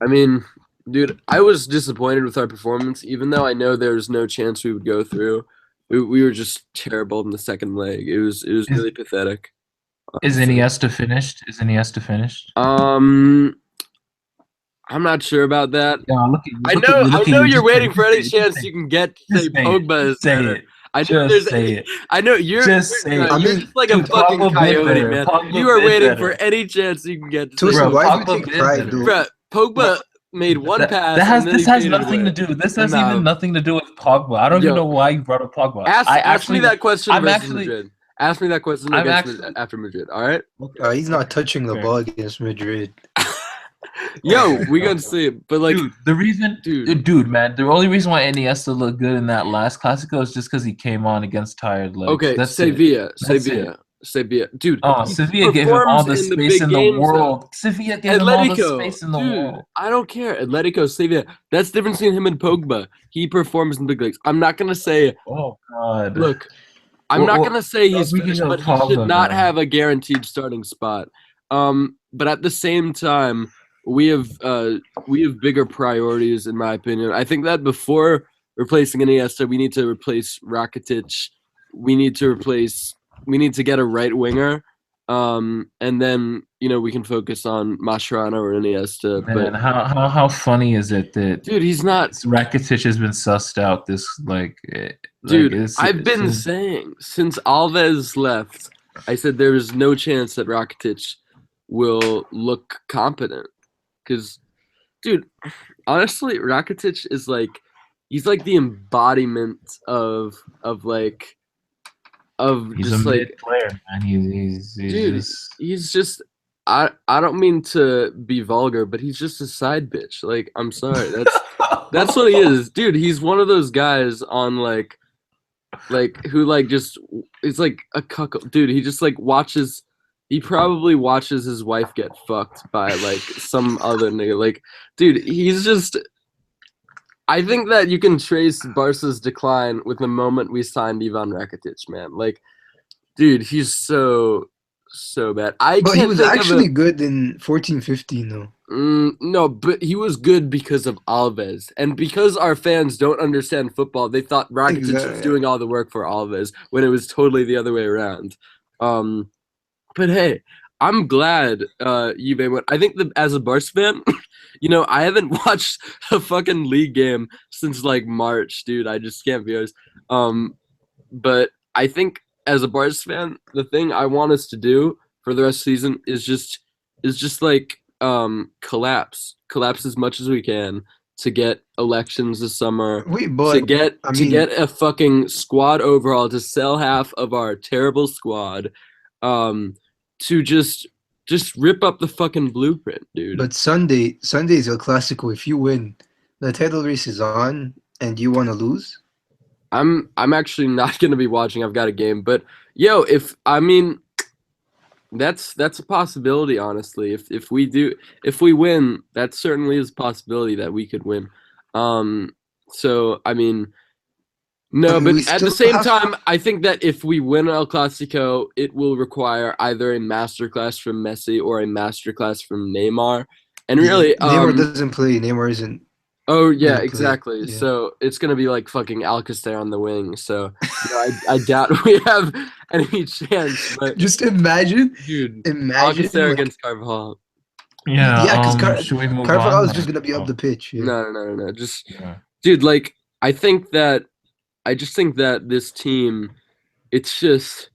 I mean, dude, I was disappointed with our performance, even though I know there was no chance we would go through. We were just terrible in the second leg. It was really pathetic.
is Iniesta finished?
I'm not sure about that.
Yeah,
I know you're waiting for any chance you can get to say
Just say it.
Pogba is
Say
better.
it.
I know
Just
there's
say
any,
it.
I know you're
Just say
you're,
it.
I
you're
mean,
just like a
dude,
fucking
Pogba bit
coyote,
better.
man.
Pogba
You are
bit
waiting
better.
for any chance you can get to
Tosin,
say,
Bro,
why
Pogba
do you take
bit
pride
better.
though?
Bruh, Pogba made one pass. and then
This
he
has
faded
nothing
away.
to do. This has
Nah.
even nothing to do with Pogba. I don't
Yo.
even know why you brought up Pogba.
Ask me that question
I'm
versus
actually-
Madrid. Ask me that question
I'm
against
actually-
after Madrid. All right.
He's not touching the
Fair.
ball against Madrid.
Yo, we gonna see it, but like,
dude, the reason,
dude.
dude, man, the only reason why Iniesta looked good in that last Clasico is just because he came on against tired legs.
Okay,
That's
Sevilla,
That's
Sevilla, dude.
Oh,
he
Sevilla gave him all
performs
the
in
space
big
in the
games,
world. Sevilla gave him all the
Atletico,
space in the
dude,
world.
I don't care. Atletico, Sevilla. That's the difference between him and Pogba. He performs in big leagues. I'm not gonna say.
Oh God!
Look, I'm not gonna say he's
speaking
finished,
of
but he
Pogba,
should not
man.
have a guaranteed starting spot. But at the same time, we have bigger priorities, in my opinion. I think that before replacing Iniesta, we need to replace Rakitic. We need to get a right winger. And then we can focus on Mascherano or Iniesta.
Man,
But
how funny is it that
dude, he's not.
Rakitic has been sussed out? This
Dude,
it's-
I've been
it's-
saying since Alves left, I said there is no chance that Rakitic will look competent. Because, dude, honestly, Rakitic is he's like the embodiment of
he's
just
a
like,
mid player, man. He's
dude,
just
he's just. I don't mean to be vulgar, but he's just a side bitch. Like, I'm sorry, that's what he is, dude. He's one of those guys on who just it's like a cuckold, dude. He just watches. He probably watches his wife get fucked by some other nigga. Like, dude, he's just. I think that you can trace Barca's decline with the moment we signed Ivan Rakitic, man. Like, dude, he's so bad.
But he
can't
was
think of
actually good in 14-15 though.
No, but he was good because of Alves, and because our fans don't understand football, they thought Rakitic was
Exactly.
doing all the work for Alves when it was totally the other way around. But hey, I'm glad Juve went. I think that as a Barca fan, I haven't watched a fucking league game since like March, dude. I just can't be honest. But I think as a Barca fan, the thing I want us to do for the rest of the season is just like collapse as much as we can to get elections this summer,
Wait,
to
but
get
I
to
mean,
get a fucking squad overhaul, to sell half of our terrible squad, to just rip up the fucking blueprint, dude.
but Sunday is El Clasico. If you win, the title race is on, and you want to lose.
I'm actually not gonna be watching. I've got a game, but yo, if I mean that's a possibility, honestly. If we win, that certainly is a possibility that we could win. So I mean,
I
no,
mean,
but
we
at the
still
same
have.
time, I think that if we win El Clasico, it will require either a masterclass from Messi or a masterclass from Neymar. And
Yeah,
really,
Neymar doesn't play. Neymar isn't
oh yeah,
gonna play.
exactly.
Yeah.
So it's gonna be like fucking Alcacer on the wing. So I doubt we have any chance. But
Just imagine,
dude,
imagine
Alcacer
like
against Carvajal.
yeah, because
Should we move
Carvajal
on?
is just gonna be up the pitch. Yeah.
No. Just
Yeah.
dude, like I just think that this team, it's just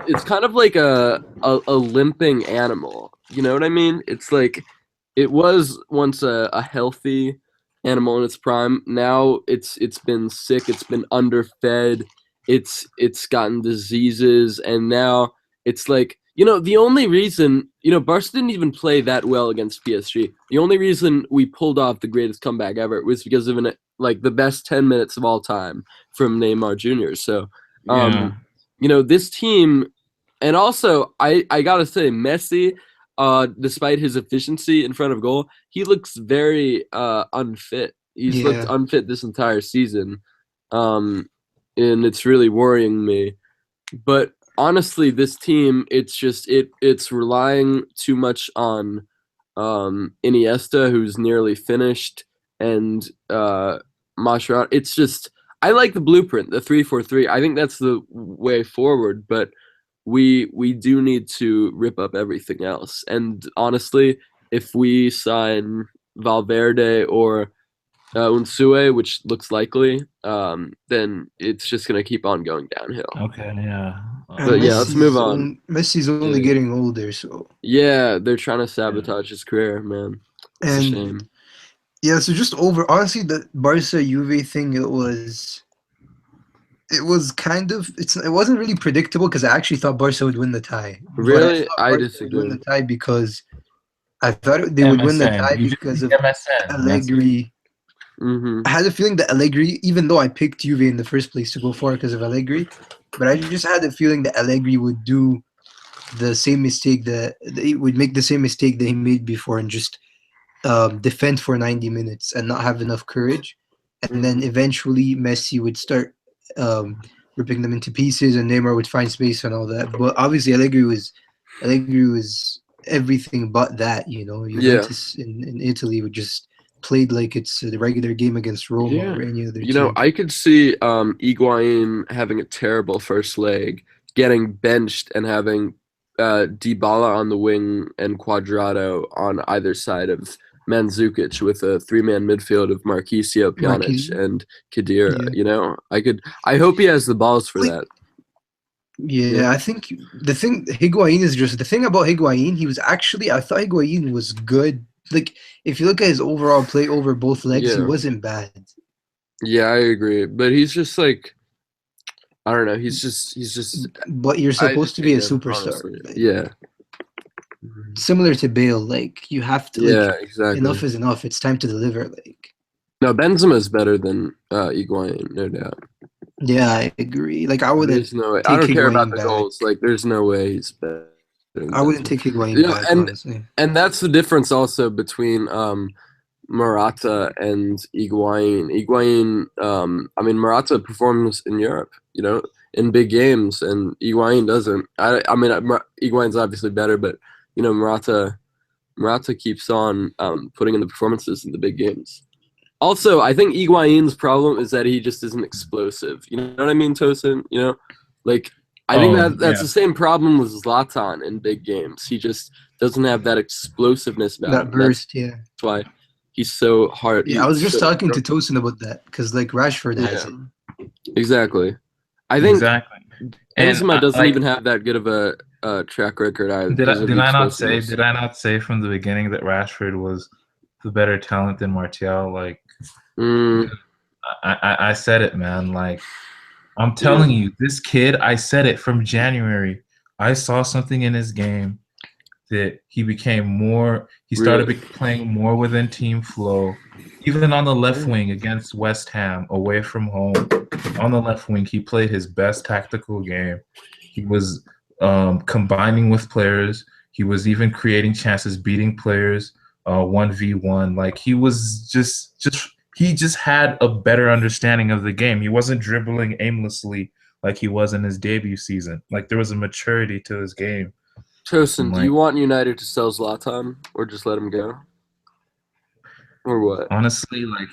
it's kind of like a limping animal. You know what I mean? It's like it was once a healthy animal in its prime. Now it's been sick. It's been underfed. It's gotten diseases, and now it's like the only reason Barca didn't even play that well against PSG. The only reason we pulled off the greatest comeback ever was because of the best 10 minutes of all time from Neymar Jr. So,
Yeah.
this team, and also I gotta say Messi, despite his efficiency in front of goal, he looks very unfit. He's looked
Yeah.
unfit this entire season, and it's really worrying me. But honestly, this team, it's relying too much on Iniesta, who's nearly finished, and Mascherano. It's just I like the blueprint, the 3-4-3. I think that's the way forward, but we do need to rip up everything else. And honestly, if we sign Valverde or Unsue, which looks likely, then it's just gonna keep on going downhill.
Okay. Yeah.
And
But yeah, let's move on.
Messi's only
Yeah.
getting older, so
Yeah, they're trying to sabotage his career, man. It's a
and
shame.
yeah, so just over honestly the Barca Juve thing, it was kind of it wasn't really predictable because I actually thought Barca would win the tie. But
Really,
thought
I
Barca would
disagree.
win the tie because I thought they would win the tie
You just
because of
need MSN.
Allegri.
Mm-hmm.
I had a feeling that Allegri, even though I picked Juve in the first place to go for because of Allegri, but I just had a feeling that Allegri would do the same mistake that he would make the same mistake that he made before and just defend for 90 minutes and not have enough courage. And then eventually Messi would start ripping them into pieces and Neymar would find space and all that. But obviously Allegri was everything but that, Juventus in Italy would just played like it's the regular game against Roma or any other team.
I could see Higuain having a terrible first leg, getting benched and having Dybala on the wing and Cuadrado on either side of Mandzukic with a three-man midfield of Marquisio, Pjanic, and Khedira.
Yeah.
I hope he has the balls for that.
Yeah, I think Higuain is just the thing about Higuain. I thought Higuain was good. Like if you look at his overall play over both legs, he wasn't bad.
Yeah, I agree. But he's just like, I don't know. He's just.
But you're supposed to be a superstar.
Like, yeah.
Similar to Bale, like you have to.
Yeah, exactly.
Enough is enough. It's time to deliver. Like.
No, Benzema is better than Higuain, no doubt.
Yeah, I agree. Like I wouldn't.
There's no way. I don't care about the goals. Like, there's no way he's better.
I wouldn't take Higuain back, honestly.
And that's the difference also between Morata and Higuain. Morata performs in Europe, in big games, and Higuain doesn't. Higuain's obviously better, but Morata Morata keeps on putting in the performances in the big games. Also, I think Higuain's problem is that he just isn't explosive. You know what I mean, Tosin? You know, like I think that's
yeah.
the same problem with Zlatan in big games. He just doesn't have that explosiveness about
That
him.
burst, yeah.
That's why he's so hard.
Yeah, I was just
so,
talking to Tosin about that because like Rashford has
Yeah.
it.
Exactly. I think
Exactly. And
Benzema doesn't
like,
even have that good of a track record either.
did
because of the
I not
explosiveness.
say from the beginning that Rashford was the better talent than Martial? Like,
Mm,
I said it, man. Like, I'm telling you, this kid, I said it from January. I saw something in his game that he became more. He started
really?
playing more within team flow. Even on the left wing against West Ham, away from home, on the left wing, he played his best tactical game. He was combining with players. He was even creating chances, beating players 1v1. Like he was he just had a better understanding of the game. He wasn't dribbling aimlessly like he was in his debut season. Like there was a maturity to his game.
Tosin,
And
do
like
you want United to sell Zlatan or just let him go? Or what?
honestly, like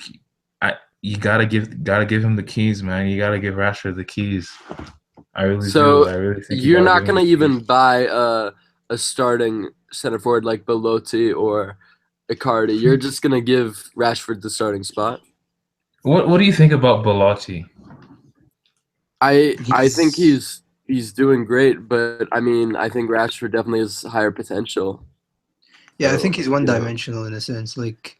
you gotta give him the keys, man. You gotta give Rashford the keys. I really do. I really think you
You're
gotta
not
give him
gonna
the
even
keys.
buy a starting center forward like Belotti or Icardi. You're just gonna give Rashford the starting spot.
What do you think about Belotti?
I think
He's
he's doing great, but I mean I think Rashford definitely has higher potential.
yeah, I think
So
he's one
you know,
dimensional in a sense. Like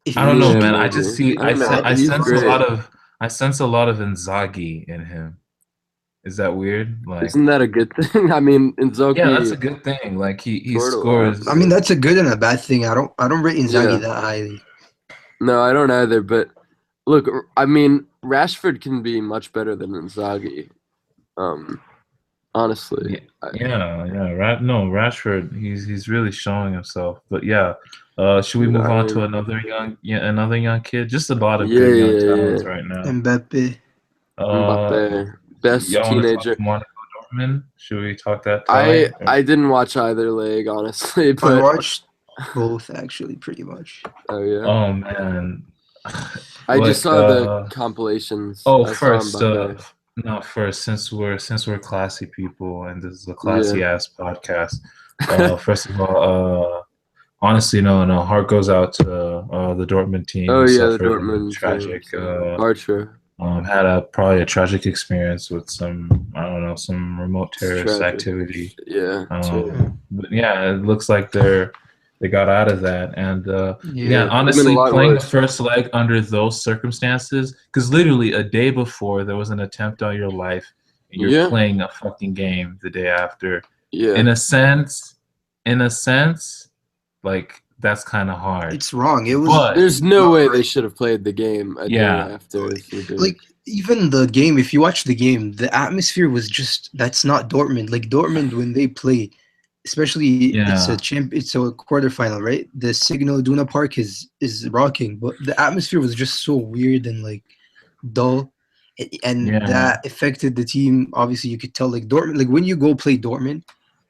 if
I don't know,
yeah,
man. I just
maybe.
see
I don't know.
at
I
this
He's
sense a
point,
lot
great.
of Inzaghi in him. Is that weird? Like,
Isn't that a good thing? I mean,
yeah, that's a
Inzaghi
good thing. Like he
scored a lot.
I
scores.
mean that's a good and a bad thing. I don't rate Inzaghi
Yeah.
that highly.
No, I don't either. But look, I mean, Rashford can be much better than Inzaghi. Um, honestly,
Yeah, no, Rashford, he's really showing himself. But yeah, should we
dude,
move
I
on to
mean,
another young kid? Just a lot of
yeah,
good young
yeah,
talents
yeah.
right now.
Mbappe.
Uh,
Mbappe, best
y'all want to talk
teenager.
Monaco Dortmund? Should we talk that tie?
I didn't watch either leg, honestly,
I
but
watched both actually pretty much.
oh yeah,
Oh man,
I just
like
saw the compilations.
oh,
I saw
first
Mbappe.
no, first since we're classy people and this is a
Yeah.
classy ass podcast. First of all, honestly, no. Heart goes out to the Dortmund team
Oh
who
yeah, the
suffered a
Dortmund team.
tragic,
So Bartra,
had a probably a tragic experience with some I don't know some remote
it's
terrorist
tragic.
activity.
Yeah, too.
But yeah, it looks like they got out of that. And
Yeah,
again,
Yeah.
could have been a
honestly,
lot
playing the
worse.
first leg under those circumstances, because literally a day before there was an attempt on your life, and you're
Yeah,
playing a fucking game the day after.
yeah.
In a sense, in a sense, like that's kind of hard.
It's wrong. It was
But
There's no
not
way they
right.
should have played the game a day
yeah,
after. It's ridiculous.
Like even the game, if you watch the game, the atmosphere was just that's not Dortmund. Like Dortmund when they play, especially
yeah,
it's a quarterfinal, right? The Signal Iduna Park is rocking, but the atmosphere was just so weird and like dull. And
yeah,
that affected the team. Obviously, you could tell like Dortmund, like when you go play Dortmund,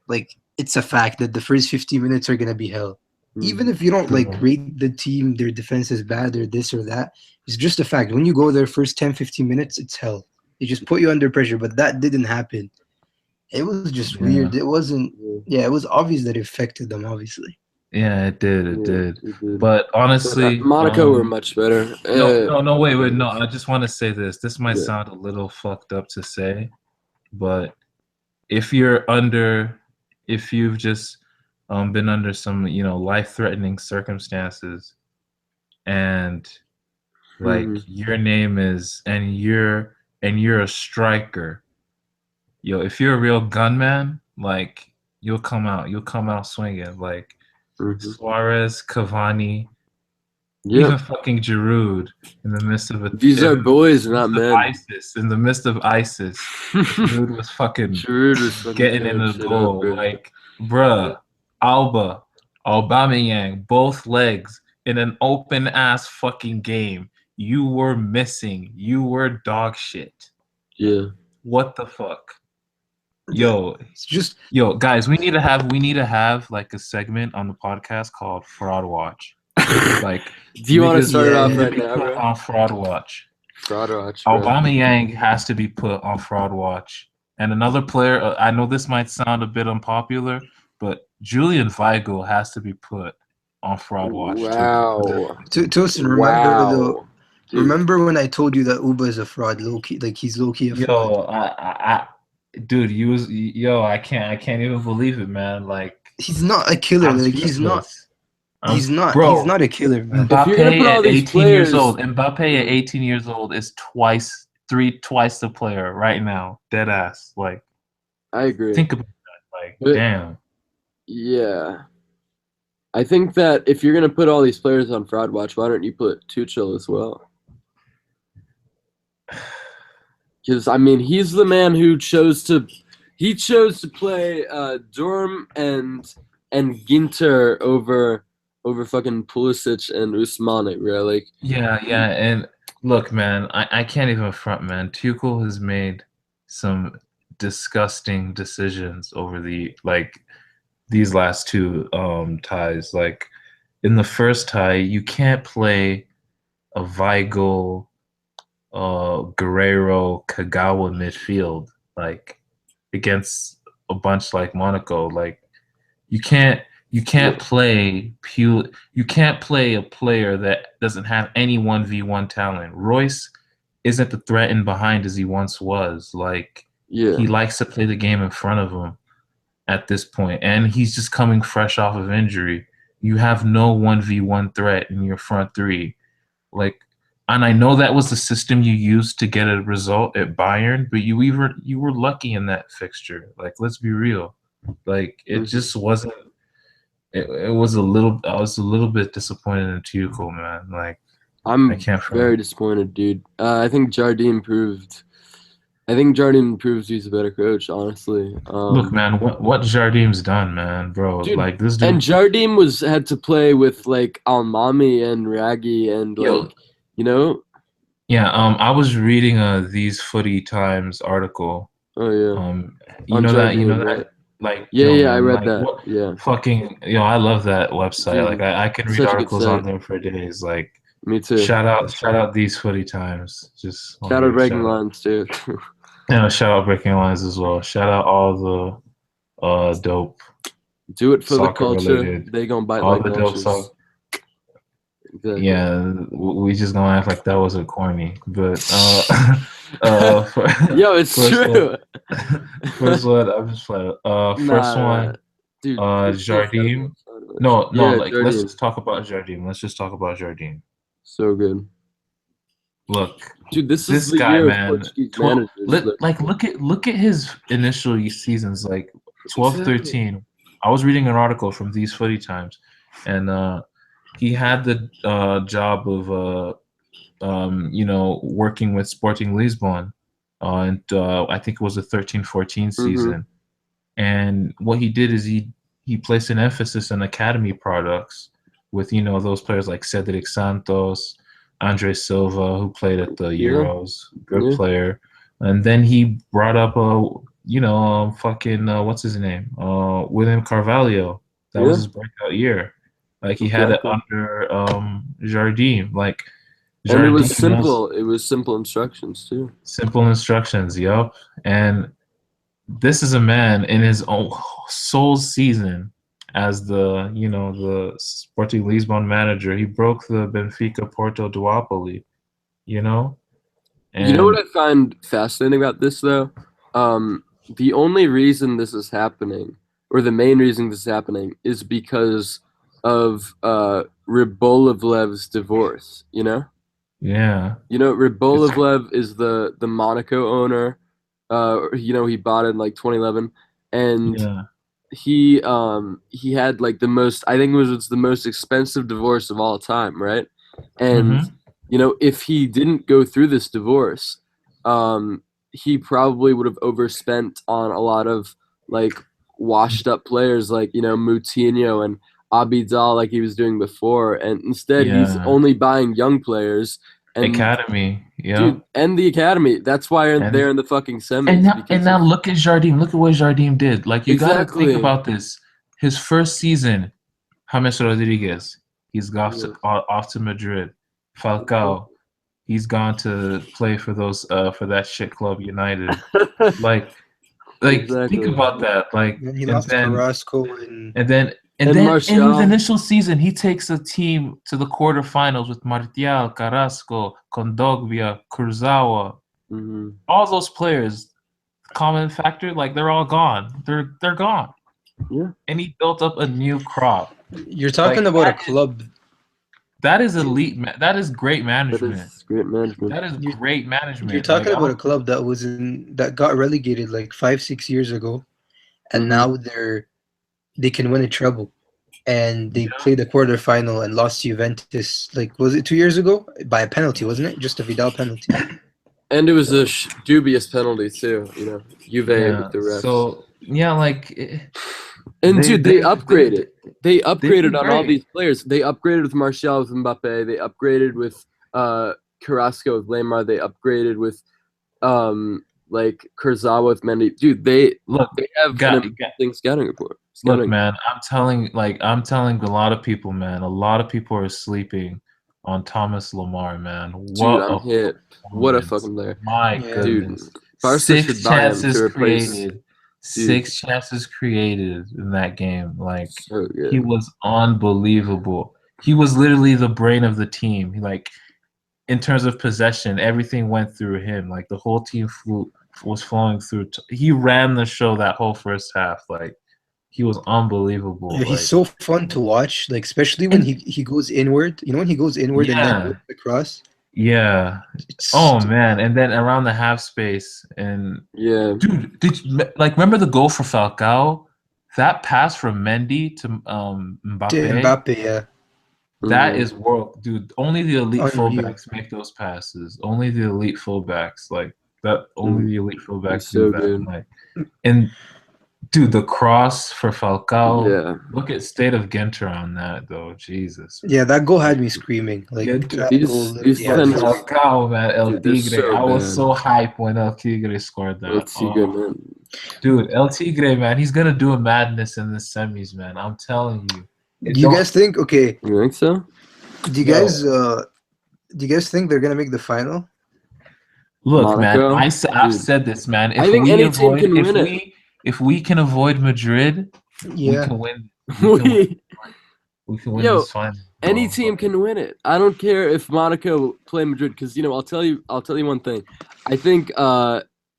like it's a fact that the first 15 minutes are gonna be hell. Even
Mhm.
if you don't like
true.
rate the team, their defense is bad or this or that, it's just a fact. When you go there first 10, 15 minutes, it's hell. They just put you under pressure, but that didn't happen. It was just
Yeah,
weird. It wasn't
Yeah,
yeah, it was obvious that it affected them, obviously.
yeah, it did, it
yeah,
did.
it did.
But
But
honestly,
Monaco were much better.
no, wait,
Monaco
no.
was,
I just want to say this. This might
yeah.
sound a little fucked up to say, but if you're under, if you've just been under some, life-threatening circumstances, and like
Mhm.
your name is, and you're a striker, if you're a real gunman, like you'll come out swinging, like
Mhm.
Suarez, Cavani, even
Yep.
fucking Giroud in the midst of
These are boys, not men.
ISIS. In the midst of ISIS, Giroud was fucking
Giroud was fucking
getting in
tearing
the
shit up,
goal.
bro.
Like, bruh, Alba, Aubameyang, both legs in an open ass fucking game. You were missing. You were dog shit.
Yeah.
What the fuck? Yo,
It's just
yo, guys, we need to have like a segment on the podcast called Fraud Watch. Like
Do you want to
niggas
start it off
need to
right
be
now,
put
bro?
on Fraud Watch.
Fraud watch, bro.
Aubameyang has to be put on Fraud Watch. And another player, I know this might sound a bit unpopular, but Julian Weigl has to be put on Fraud Watch too.
Wow.
Tosin.
Wow. Dude.
Remember when I told you that Uba is a fraud, low key? Like he's low key a fraud.
Dude, I can't even believe it, man. Like
He's not a killer.
I'm
Like he's not.
speechless.
He's not.
Bro,
He's not a killer, man.
If you're gonna
Mbappe
put all
at
these
18 years
players-
old. Mbappe at 18 years old is twice the player right now. Dead ass. Like,
I agree.
think about that. Like,
But-
damn.
Yeah. I think that if you're gonna put all these players on Fraud Watch, why don't you put Tuchel as well? Because I mean, he's the man who chose to play Durm and Ginter over fucking Pulisic and Usmane, bro. Like,
Yeah, and look, man, I can't even front, man. Tuchel has made some disgusting decisions over these last two ties. Like in the first tie, you can't play a Weigl, Guerrero, Kagawa midfield like against a bunch like Monaco. Like you can't play you can't play a player that doesn't have any 1v1 talent. Royce isn't the threat in behind as he once was. Like
yeah.
he likes to play the game in front of him at this point, and he's just coming fresh off of injury. You have no 1v1 threat in your front three. Like, and I know that was the system you used to get a result at Bayern, but you were lucky in that fixture. Like, let's be real. Like, it just wasn't. It was a little. I was a little bit disappointed in Tuchel, man. Like,
I'm
can't
very disappointed, dude. I think Jardim proves he's a better coach, honestly.
look, man, what Jardim's done, man, bro.
Dude,
like this dude.
And Jardim had to play with like Almami and Raggi and
Yo.
like, you know.
Yeah, I was reading These Footy Times article.
Oh yeah.
You
On
know that
Jardim, right?
like
Yeah,
yo,
I
man,
read
like,
that.
what-
Yeah,
Fucking I love that website.
Dude,
like I can read
such a good
articles on
site.
there for days. Like
me too.
shout out These Footy Times. Just
Shout out Breaking Lines too.
Yeah, shout out Breaking Lines as well. Shout out all the dope.
Do it for the
Soccer
culture.
related.
They gonna bite
All
like
the dope
vultures.
stuff.
Exactly.
Yeah, we just gonna act like that wasn't corny, but
Yo, it's
first
true.
first one, I'm just playing. First one,
dude.
Jardim. No,
Yeah,
like let's
Jardim.
just talk about Jardim.
So good,
Look,
dude. This
this
is the
guy,
year
man.
of Portuguese managers.
Look at his initial seasons, like 12,
Exactly.
13. I was reading an article from These Footy Times, and he had the job of working with Sporting Lisbon, and I think it was the 13-14 season. And what he did is he placed an emphasis on academy products with those players like Cedric Santos, Andre Silva, who played at the Euros, good player. And then he brought up what's his name? William Carvalho. That was his breakout year. Like he had it under Jardim. Like
And it
Jardim
was simple. It was simple instructions too.
Simple instructions, yup. And this is a man in his own sole season as the Sporting Lisbon manager. He broke the Benfica Porto duopoly, And
You know what I find fascinating about this though? The only reason this is happening, or the main reason this is happening, is because of Rybolovlev's divorce,
Yeah.
Rybolovlev is the Monaco owner. He bought it in like 2011, and he had like the most, I think it was the most expensive divorce of all time, right? And if he didn't go through this divorce, he probably would have overspent on a lot of like washed up players like Moutinho and Abidal like he was doing before, and instead he's only buying young players. And
academy. You know?
Dude, and the academy. That's why
And-
they're in the fucking semis.
And
because
now
of-
look at Jardim. Look at what Jardim did. Like you gotta think
Exactly.
about this. His first season, James Rodriguez, he's off to Madrid. Falcao, he's gone to play for those for that shit club United. Like
Exactly.
think about that. Like
And he
and
lost
then
Carrasco
and then
And
in his
Martial.
initial season, he takes a team to the quarterfinals with Martial, Carrasco, Kondogbia, Kurzawa.
Mhm.
All those players, common factor, like they're all gone. They're gone.
Yeah.
And he built up a new crop.
You're talking
Like,
about a
that is-
club.
That is elite. That is great
That
management.
is great management.
That is
You-
great management.
You're talking
Like, I
about a
don't-
club that got relegated like 5-6 years ago, and
Mhm.
now they can win a treble, and they played the quarterfinal and lost to Juventus. Like, was it 2 years ago by a penalty? Wasn't it just a Vidal penalty?
And it was a dubious penalty too. You know, Juve
yeah.
with the refs.
So yeah, like
and
they-
dude, they upgraded. They upgraded
did
on all
great.
these players. They upgraded with Martial, with Mbappe. They upgraded with Carrasco, with Lemar. They upgraded with like Kurzawa, with Mendy. Dude, they
look,
have
got-
an amazing scouting report.
look,
Scouting.
man. I'm telling a lot of people, man. A lot of people are sleeping on Thomas Lamar, man.
Dude,
What
I'm
a
hit. What a
performance.
fucking player.
My
Yeah.
goodness.
Barca
Six
should buy him
chances
to replace-
created. 6 chances created in that game. Like
So good.
he was unbelievable. He was literally the brain of the team. Like in terms of possession, everything went through him. Like the whole team was flowing through. He ran the show that whole first half. Like he was unbelievable.
Yeah,
Like,
he's so fun to watch. Like, especially when he goes inward. You know, when he goes inward and
Yeah.
then whips across.
yeah.
It's,
Oh man, and then around the half space and
Yeah.
dude, did you remember the goal for Falcao? That pass from Mendy to Mbappe.
to Mbappe, yeah.
That
Mhm.
is world, dude. Only the elite
Unreal.
fullbacks make those passes. Only the elite fullbacks, like that. Only the elite fullbacks
so
do that.
good.
Like, and dude, the cross for Falcao.
Yeah.
Look at State of Ginter on that, though. Jesus.
Yeah, that goal had me screaming. Like,
Yeah,
that
these-
goal
these
literally had me
defenders-
screaming.
Falcao, man, El
Dude, they're
Tigre.
so
I was
bad.
so hyped when El Tigre scored that.
Let's see,
Oh,
good man.
dude, El Tigre, man, he's gonna do a madness in the semis, man. I'm telling you.
Do you guys think? Okay,
You think so?
do you guys think they're gonna make the final?
Look,
Monaco?
man, I've
Dude.
said this, man. If
I think
we
any team
avoid,
can
if
win it.
if we can avoid Madrid, we
Yeah,
can win. We can win, we can win
Yo,
this final.
Any
bro.
team can win it. I don't care if Monaco play Madrid, because I'll tell you one thing. I think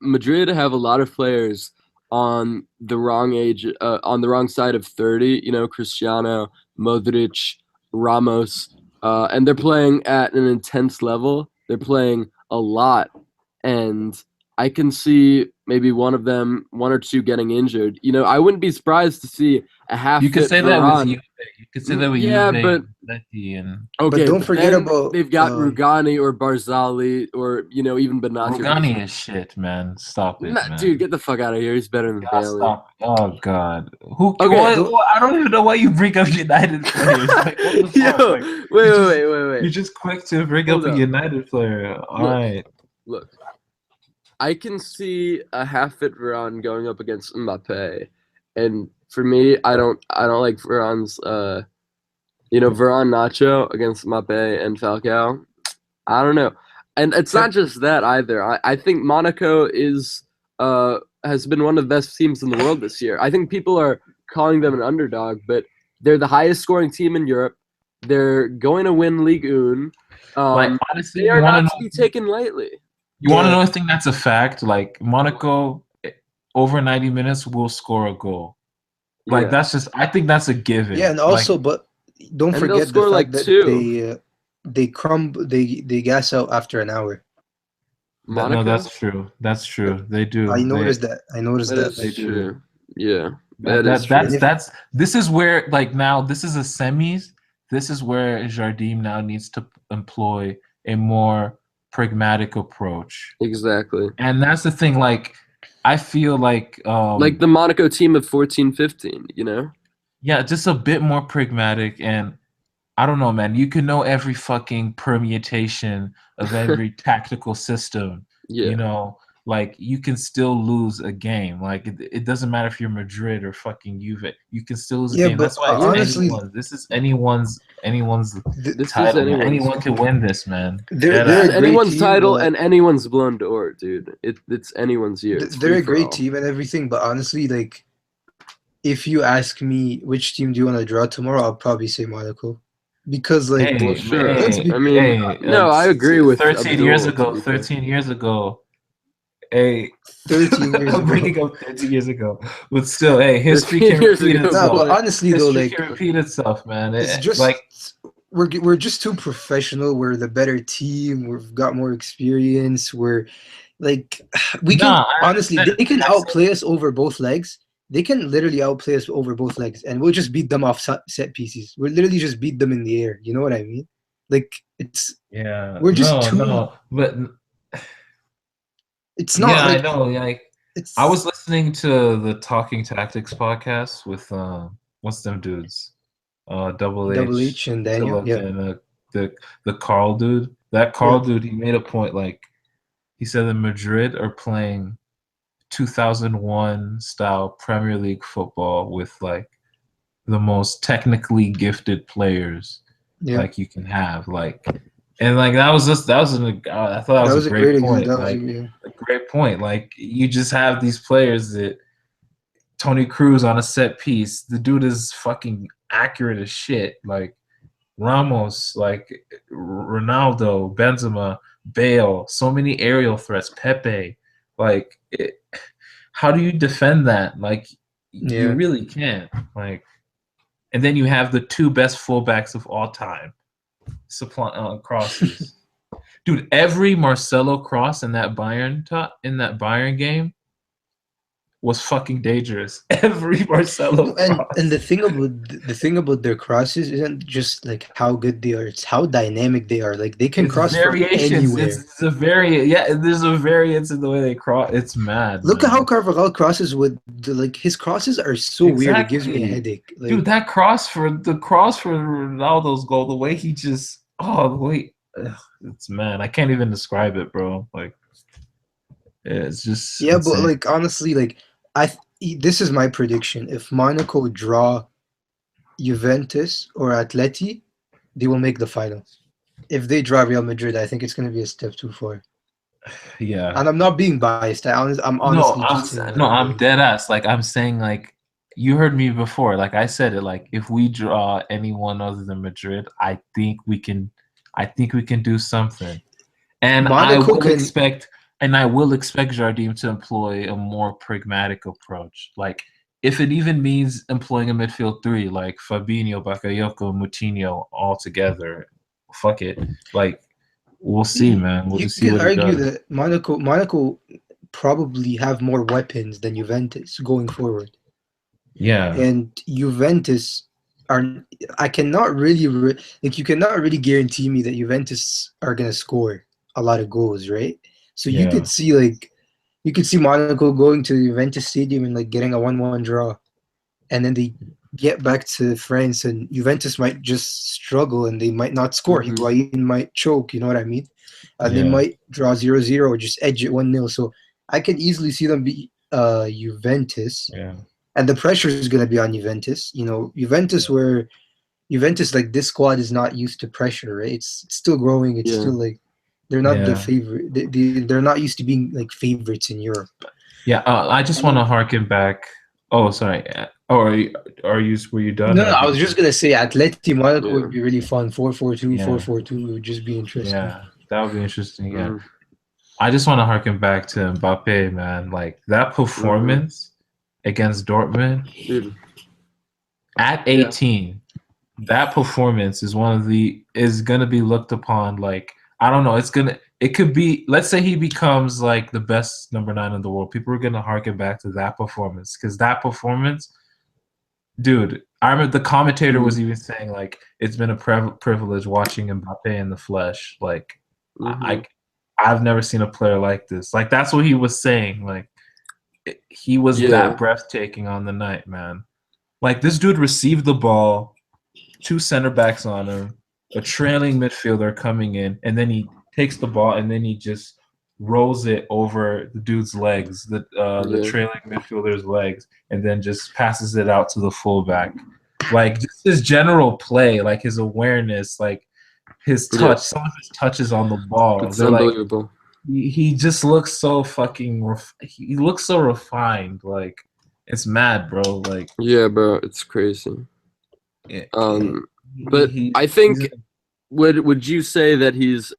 Madrid have a lot of players on the wrong age, on the wrong side of 30. Cristiano, Modric, Ramos, and they're playing at an intense level. They're playing a lot, and I can see maybe one or two getting injured. I wouldn't be surprised to see a half.
You could say that with
Varane.
Juve. You could say that with
Yeah,
Juve,
but-
Atleti, and
Okay,
don't forget
then
about,
they've got Rugani or Barzali or even Benatia.
Rugani is shit, man. Stop it, man.
Dude, get the fuck out of here. He's better than
God,
Bailey.
stop. Oh God. Who?
Okay,
I don't even know why you bring up United players. Like, what the fuck?
Yo,
Like,
wait.
you're just quick to bring
Hold
up
up.
a United player. All
Look.
right.
Look, I can see a half-fit Varane going up against Mbappe, and for me, I don't like Varane's. Varane Nacho against Mbappe and Falcao. I don't know, and it's not just that either. I think Monaco has been one of the best teams in the world this year. I think people are calling them an underdog, but they're the highest scoring team in Europe. They're going to win Ligue 1.
Like honestly,
They are
you want
not
to
to be
know?
taken lightly.
You want to
Yeah.
know? I think that's a fact. Like Monaco, over 90 minutes will score a goal. Like
Yeah.
that's just. I think that's a given.
yeah, and
Like,
also, but don't
And they'll
forget the
score,
fact
like,
that
two.
they gas out after an hour.
Monaco?
no, that's true. That's true. They do.
I
They-
noticed that. I noticed
That
that.
is
they do.
true. Yeah,
That,
that is true.
this is where like now this is a semis. This is where Jardim now needs to employ a more pragmatic approach,
Exactly.
and that's the thing. Like I feel like
Like the Monaco team of 14-15,
yeah, just a bit more pragmatic and I don't know, man. You can know every fucking permutation of every tactical system.
Yeah.
You know, like you can still lose a game. Like it doesn't matter if you're Madrid or fucking Juve. You can still lose a
Yeah,
game.
but
That's why it's
honestly,
anyone. This is anyone's
th-
This is
title, man.
anyone's.
Anyone can win this, man.
they're
Dead
they're
This
ass.
is
a great
anyone's
team,
title
but
and anyone's blown door, dude. It's anyone's year. It's
they're
free
a
for
great
all.
team and everything. But honestly, like, if you ask me which team do you want to draw tomorrow, I'll probably say Monaco, because like,
Hey,
Well, sure.
let's
hey,
be
I mean,
hey!
no, I agree with
13 years
Abdul, to
ago,
be fair.
13 years ago. Hey,
13 years
I'm
ago.
bringing up 13 years ago, but still, hey, history
13
can
years
repeat
ago,
Nah,
itself.
but honestly though,
History
like,
can repeat itself, man.
it's just
Like,
we're just too professional. We're the better team. We've got more experience. We're like, we can
nah, I
honestly,
understand.
they can
I said,
outplay us over both legs. They can literally outplay us over both legs, and we'll just beat them off set pieces. We'll literally just beat them in the air. You know what I mean? Like,
yeah,
we're just
no,
too.
no, but
It's not
yeah, I
like
know. Like,
it's.
I was listening to the Talking Tactics podcast with what's them dudes? Double
Double
H,
H and Daniel.
Tillich,
Yeah,
and the Carl dude. That
yeah,
Carl dude, he made a point. Like, he said that Madrid are playing 2001 style Premier League football with like the most technically gifted players
yeah.
like you can have. Like, and like that was just that was I thought that
That
was a
was a great
great
example.
point.
That was
Like
yeah.
a great point. Like you just have these players that Tony Cruz on a set piece. The dude is fucking accurate as shit. Like Ramos, like Ronaldo, Benzema, Bale, so many aerial threats, Pepe. Like, how do you defend that? Like, you
Yeah.
really can't. Like, and then you have the two best fullbacks of all time, supply crosses. Dude, every Marcelo cross in that Bayern game was fucking dangerous. Every Marcelo
No, and
cross.
the thing about their crosses isn't just like how good they are; it's how dynamic they are. Like, they can
It's
cross from
variations.
anywhere.
It's a variant. Yeah, there's a variance in the way they cross. It's mad.
Look at
Man.
how Carvajal crosses with like his crosses are so weird. It gives me a
Exactly.
headache. Like,
Dude, that cross for Ronaldo's goal, the way he just it's man, I can't even describe it, bro. Like, it's just
yeah, but
insane.
like honestly, like this is my prediction. If Monaco draw Juventus or Atleti, they will make the finals. If they draw Real Madrid, I think it's going to be a step too far.
Yeah.
And I'm not being biased. I'm honestly just saying.
I'm dead ass. Like I'm saying, like you heard me before. Like I said it. Like if we draw anyone other than Madrid, I think we can do something. And
Monaco
I will expect Jardim to employ a more pragmatic approach. Like if it even means employing a midfield three, like Fabinho, Bakayoko, Moutinho all together, fuck it. Like we'll see, man. We'll
You
just see
can
what he
argue
does.
that Monaco probably have more weapons than Juventus going forward,
Yeah.
and Juventus are. I cannot really like, you cannot really guarantee me that Juventus are gonna score a lot of goals, right? So
Yeah.
you could see Monaco going to the Juventus Stadium and like getting a 1-1 draw, and then they get back to France and Juventus might just struggle and they might not score.
Mhm.
Higuain might choke, you know what I mean? And they
Yeah.
might draw 0-0 or just edge it 1-0. So I can easily see them beat Juventus.
Yeah.
And the pressure is going to be on Juventus. You know, Juventus like this squad is not used to pressure, right? It's still growing. It's
Yeah.
still like they're not the
Yeah.
favorite. They're not used to being like favorites in Europe.
Yeah, I just want to harken back. Oh, sorry. Or were you done?
No, I was just gonna say Atleti Monaco
Yeah.
would be really fun. 4-4-2,
Yeah.
4-4-2 would just be interesting.
Yeah, that would be interesting. Yeah,
Mhm.
I just want to harken back to Mbappe, man. Like that performance against Dortmund
Dude.
at 18. That performance is gonna be looked upon like, I don't know. It could be, let's say he becomes like the best number 9 in the world. People are gonna harken back to that performance because that performance, dude. I remember the commentator was even saying like it's been a privilege watching Mbappe in the flesh. Like I've never seen a player like this. Like that's what he was saying. Like he was
Yeah.
that breathtaking on the night, man. Like this dude received the ball, two center backs on him, a trailing midfielder coming in, and then he takes the ball and then he just rolls it over the dude's legs, the trailing midfielder's legs, and then just passes it out to the fullback. Like just his general play, like his awareness, like his touch, some of his touches on the ball.
It's unbelievable.
Like, he just looks so fucking. He looks so refined. Like it's mad, bro. Like
yeah, bro, it's crazy.
Yeah,
but I think would you say that he's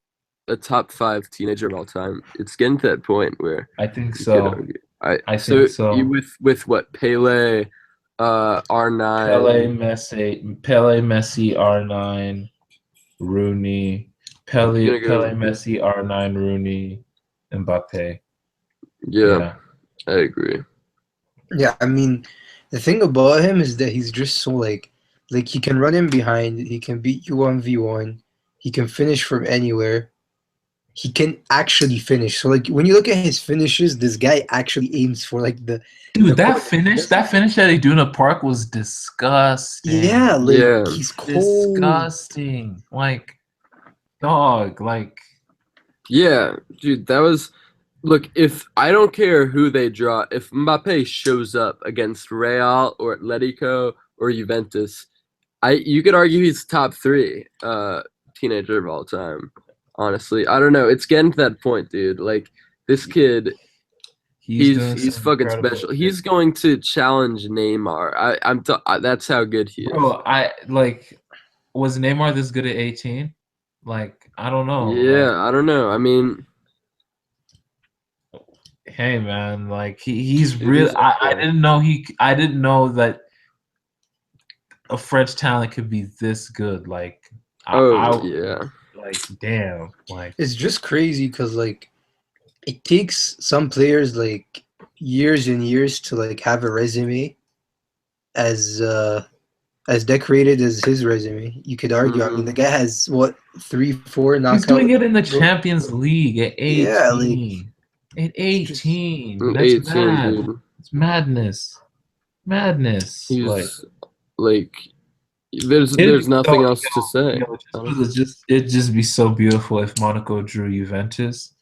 a top 5 teenager of all time? It's getting to that point where
I think so.
I think so. You with what Pele, R9,
Pele, Messi, R9, Rooney, Pele, Messi, R9, Rooney, Mbappe.
Yeah, I agree.
Yeah, I mean, the thing about him is that he's just so like he can run in behind, he can beat you 1v1, he can finish from anywhere. He can actually finish. So like when you look at his finishes, this guy actually aims for like the
that finish that he do in the park was disgusting.
Yeah, like he's cold.
Disgusting. Like dog, like
yeah, dude, that was look, if I don't care who they draw, if Mbappe shows up against Real or Atletico or Juventus, you could argue he's top 3 teenager of all time. Honestly, I don't know. It's getting to that point, dude. Like this kid, he's fucking special. He's going to challenge Neymar. That's how good he is.
Bro, was Neymar this good at 18? Like, I don't know.
Yeah, I don't know. I mean,
hey man, like he's really. I didn't know that a French talent could be this good. Like,
yeah.
Like damn, like
it's just crazy because like it takes some players like years and years to like have a resume as decorated as his resume. You could argue. I mean, the guy has what 3-4 knockouts.
He's doing it in the Champions League at 18.
Yeah, like,
at 18.
That's
18,
mad. Dude.
It's madness.
He's like there's nothing else to say.
It'd just be so beautiful if Monaco drew Juventus.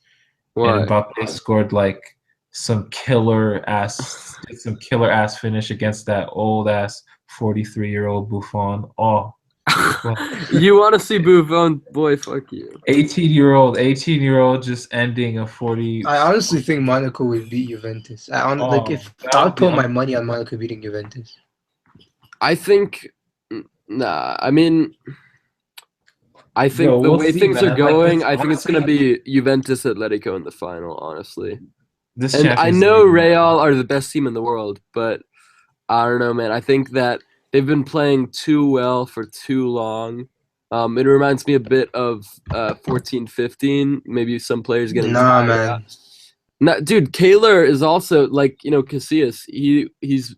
Why?
And Mbappe scored like some killer ass finish against that old ass 43-year-old Buffon. Oh,
you want to see Buffon? Boy, fuck you.
18-year-old just ending a 40.
I honestly think Monaco would beat Juventus. I'll put my money on Monaco beating Juventus.
I think. Nah, I mean, I think the way things are going, I think it's going to be Juventus Atletico in the final, honestly. And I know Real are the best team in the world, but I don't know, man. I think that they've been playing too well for too long. It reminds me a bit of 14-15. Maybe some players getting tired.
Man.
No, dude, Kaylor is also like, Casillas. He's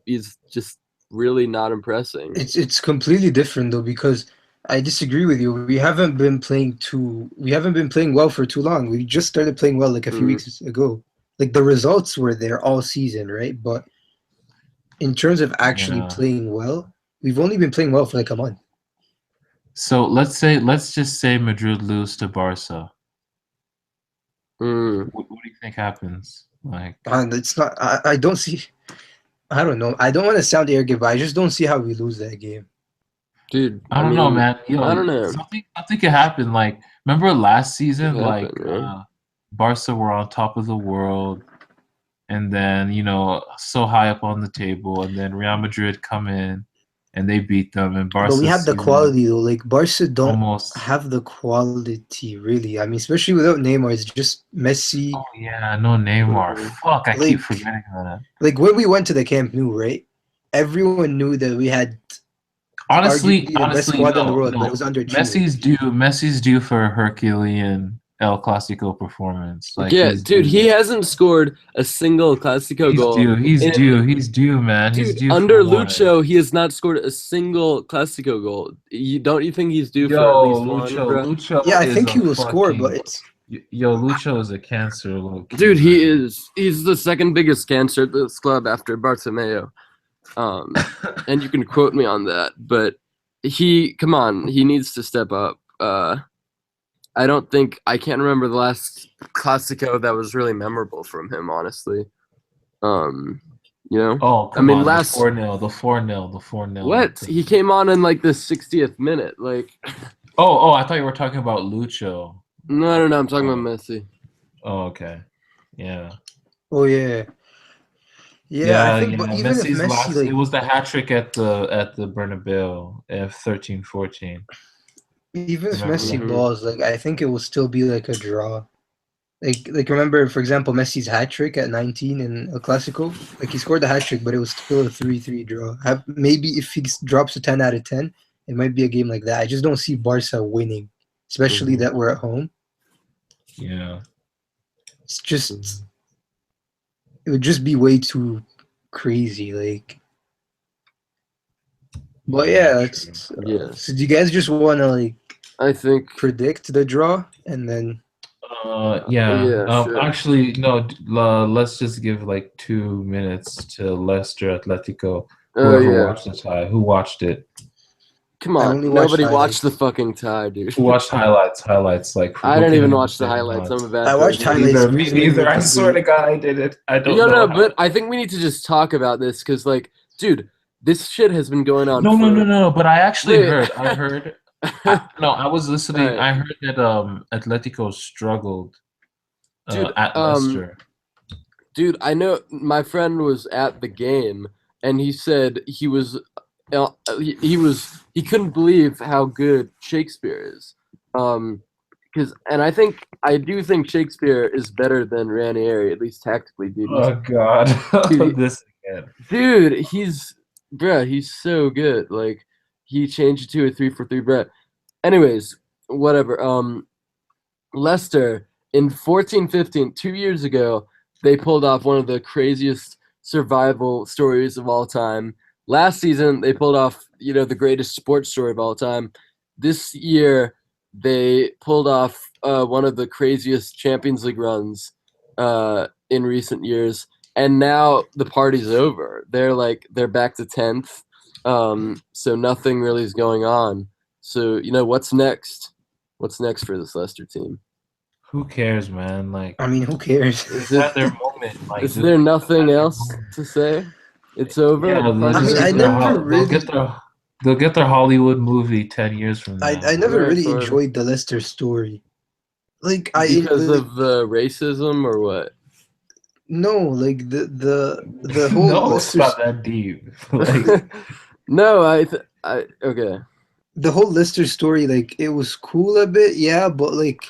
just really not impressing.
It's completely different though, because I disagree with you. We haven't been playing well for too long. We just started playing well like a few weeks ago. Like the results were there all season, right? But in terms of actually playing well, we've only been playing well for like a month.
So let's just say Madrid lose to Barca. What do you think happens? Like,
it's not. I don't see. I don't know. I don't want to sound arrogant, but I just don't see how we lose that game.
Dude,
I don't know, man.
I don't know.
Something could happen. Like, remember last season? Barca were on top of the world, and then so high up on the table, and then Real Madrid come in, and they beat them. And Barca.
But we have the quality though. Like Barca don't have the quality really. I mean, especially without Neymar, it's just Messi.
Oh yeah, no Neymar. Fuck, I keep forgetting about that.
Like when we went to the Camp Nou, right? Everyone knew that we had.
Honestly,
the best squad in the world, but it was under
Messi's due for a Herculean El Clasico performance. Like,
yeah, dude, he hasn't scored a single Clasico goal.
He's due, man.
Dude,
he's due.
Under Lucho, he has not scored a single Clasico goal. Don't you think he's due for at least one?
Lucho.
Yeah, I think he will score, but it's.
Lucho is a cancer.
Dude, he is. He's the second biggest cancer at this club after Bartomeu. And you can quote me on that, but Come on, he needs to step up. I can't remember the last Classico that was really memorable from him, honestly. You know,
Oh,
I
come
mean,
on,
last
the 4-0, the 4-0, the 4-0.
what he came on in like the 60th minute. Like,
Oh, I thought you were talking about Lucho.
no, I'm talking about Messi.
Oh, okay. Yeah.
Oh yeah, yeah. I
Yeah,
think,
yeah.
but even if
Messi's
Messi
last, it
like,
was the hat trick at the Bernabeu, F 13-14.
even if
Remember
Messi
that?
Mhm.
balls, like I think it will still be like a draw. Like remember, for example, Messi's hat trick at 19 in El Clasico. Like he scored the hat trick, but it was still a 3-3 draw. Maybe if he drops a 10 out of 10, it might be a game like that. I just don't see Barca winning, especially
Mhm.
that we're at home.
Yeah.
It's just it would just be way too crazy. Like, but yeah,
True.
it's
Yeah,
so do you guys just want to like
I think.
predict the draw and then
Yeah.
Yeah, sure.
Actually, no. Let's just give like 2 minutes to Leicester Atletico.
Oh
Whoever
yeah.
watched the tie, who watched it?
Come
I
on,
only watched
nobody watched the
highlights.
fucking tie, dude.
Who watched highlights? Highlights. Like
I
who
didn't
can
even
name
watch the
their
highlights. I'm
highlights?
a bad
I watched
person.
Me
highlights
neither.
because
Me
it made
neither.
me
I swear to
complete.
God, I did it. I don't
No,
know
no,
how.
but I think we need to just talk about this because, like, dude, this shit has been going on for.
No. But I actually
Wait.
heard. I heard. No, I was
All
listening.
right,
I heard that Atletico struggled
dude.
at Leicester.
Dude, I know my friend was at the game, and he said he couldn't believe how good Shakespeare is. Because I think I do think Shakespeare is better than Ranieri, at least tactically, dude.
Oh God,
Dude,
this again.
dude, he's so good. Like he changed it to a 3-4-3, bruh. Anyways, whatever. Leicester in 14-15, 2 years ago, they pulled off one of the craziest survival stories of all time. Last season, they pulled off, the greatest sports story of all time. This year, they pulled off one of the craziest Champions League runs in recent years. And now the party's over. They're back to 10th. So nothing really is going on. So, what's next? What's next for this Leicester team?
Who cares, man? Like
I mean, who cares?
Is
they've
it?
had their moment. Like
Is there
they've
nothing
had their
else
moment.
to say? It's over.
Yeah,
The
they'll
I
party's
just
mean, I
get
over.
never really,
they'll get their Hollywood movie 10 years from
I
now.
never
Right,
really
sort of.
enjoyed the Leicester story. Like
Because
like
of the racism or what?
no, like the whole
No, it's
Leicester
not that deep. Like
No, I okay.
the whole Leicester story, like it was cool a bit, yeah, but like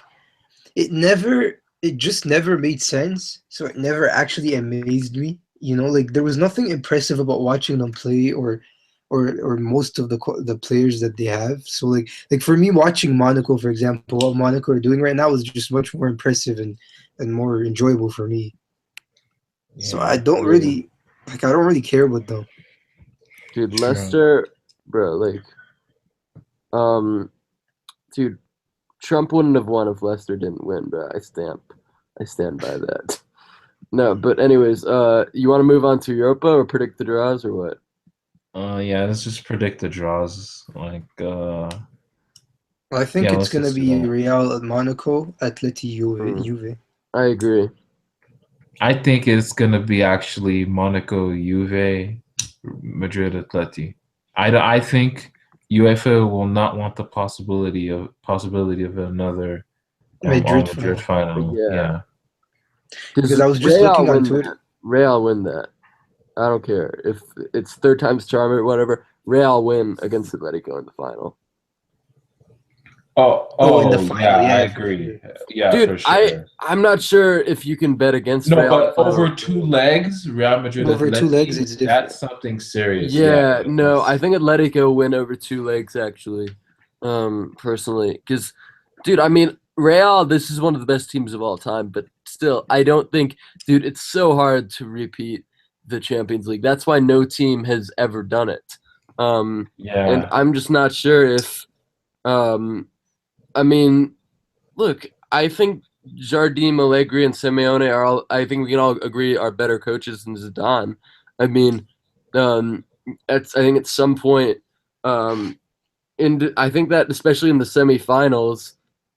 it just never made sense. So it never actually amazed me. Like there was nothing impressive about watching them play or most of the players that they have. So like for me watching Monaco, for example, what Monaco are doing right now is just much more impressive and more enjoyable for me. So
yeah,
Yeah.
I don't really care about them.
Dude,
true.
Leicester, bro, like um dude, Trump wouldn't have won if Leicester didn't win, bro. I stand by that. No, but anyways, you want to move on to Europa or predict the draws or what?
Yeah, let's just predict the draws. Like
I think
yeah,
it's
let's
gonna
just do
be
that.
Real at Monaco, Atleti Juve.
Hmm,
Juve.
I agree.
I think it's gonna be actually Monaco, Juve, Madrid, Atleti. I think UEFA will not want the possibility of another All
Madrid
Madrid
final.
final.
Yeah,
Yeah,
because
Because I was just
Real
looking on
win
Twitter.
that. Real win that. I don't care if it's third time's charm or whatever. Real win against Atletico in the final.
Oh, in the final, yeah, for sure.
Yeah,
Dude,
for sure.
I'm not sure if you can bet against
No,
Real in the
but over
final.
two legs, Real Madrid
Over two legs,
Atleti,
it's different.
that's something serious. Yeah,
Yeah, no, I
that's
think Atletico win over two legs actually. Personally, because, dude, I mean, Real, this is one of the best teams of all time, but still, I don't think, dude, it's so hard to repeat the Champions League. That's why no team has ever done it. And
yeah.
I'm just not sure if, um, I mean, look, I think Jardim, Allegri, and Simeone are all. I think we can all agree are better coaches than Zidane. I mean, um, I think at some point, um, I think that especially in the semifinals,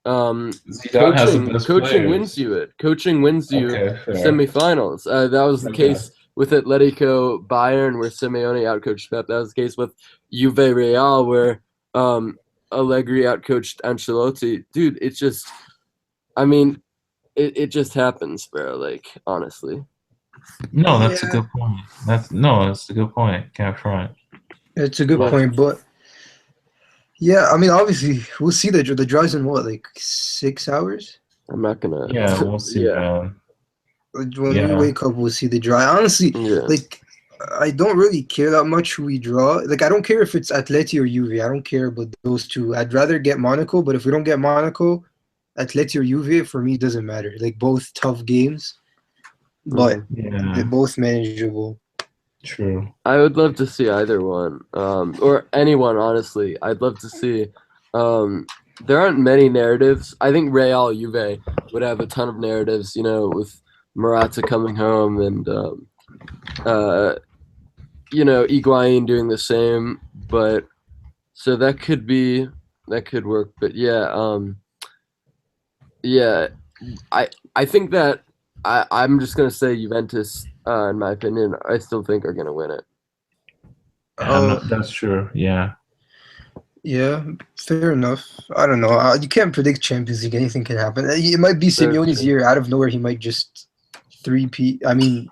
Zidane has the best
coaching
players.
wins you it. Coaching wins you
Okay, fair.
semifinals. That was the
Okay.
case with Atletico Bayern, where Simeone outcoached Pep. That was the case with Juve Real, where Allegri outcoached Ancelotti. Dude, it's just, I mean, it just happens, bro. Like, honestly.
No, that's a
Yeah,
good point. That's a good point. Can't front.
it's a good
Yeah.
point, but yeah, I mean, obviously, we'll see the draw's in what, like 6 hours.
I'm not gonna.
Yeah, we'll see,
Yeah.
man.
Like, when we
Yeah.
wake up, we'll see the draw. Honestly,
Yeah.
like, I don't really care that much who we draw. Like, I don't care if it's Atleti or Juve. I don't care about those two. I'd rather get Monaco, but if we don't get Monaco, Atleti or Juve, for me, it doesn't matter. Like, both tough games, but
Yeah,
they're both manageable.
true.
I would love to see either one, or anyone. Honestly, I'd love to see. There aren't many narratives. I think Real Juve would have a ton of narratives. You know, with Morata coming home and you know, Higuain doing the same. But so that could work. But yeah, I think that I'm just gonna say Juventus. In my opinion, I still think are gonna win it.
That's true. Yeah.
Yeah, fair enough. I don't know. You can't predict Champions League. Anything can happen. It might be Simeone's year. Out of nowhere, he might just three-peat. I mean,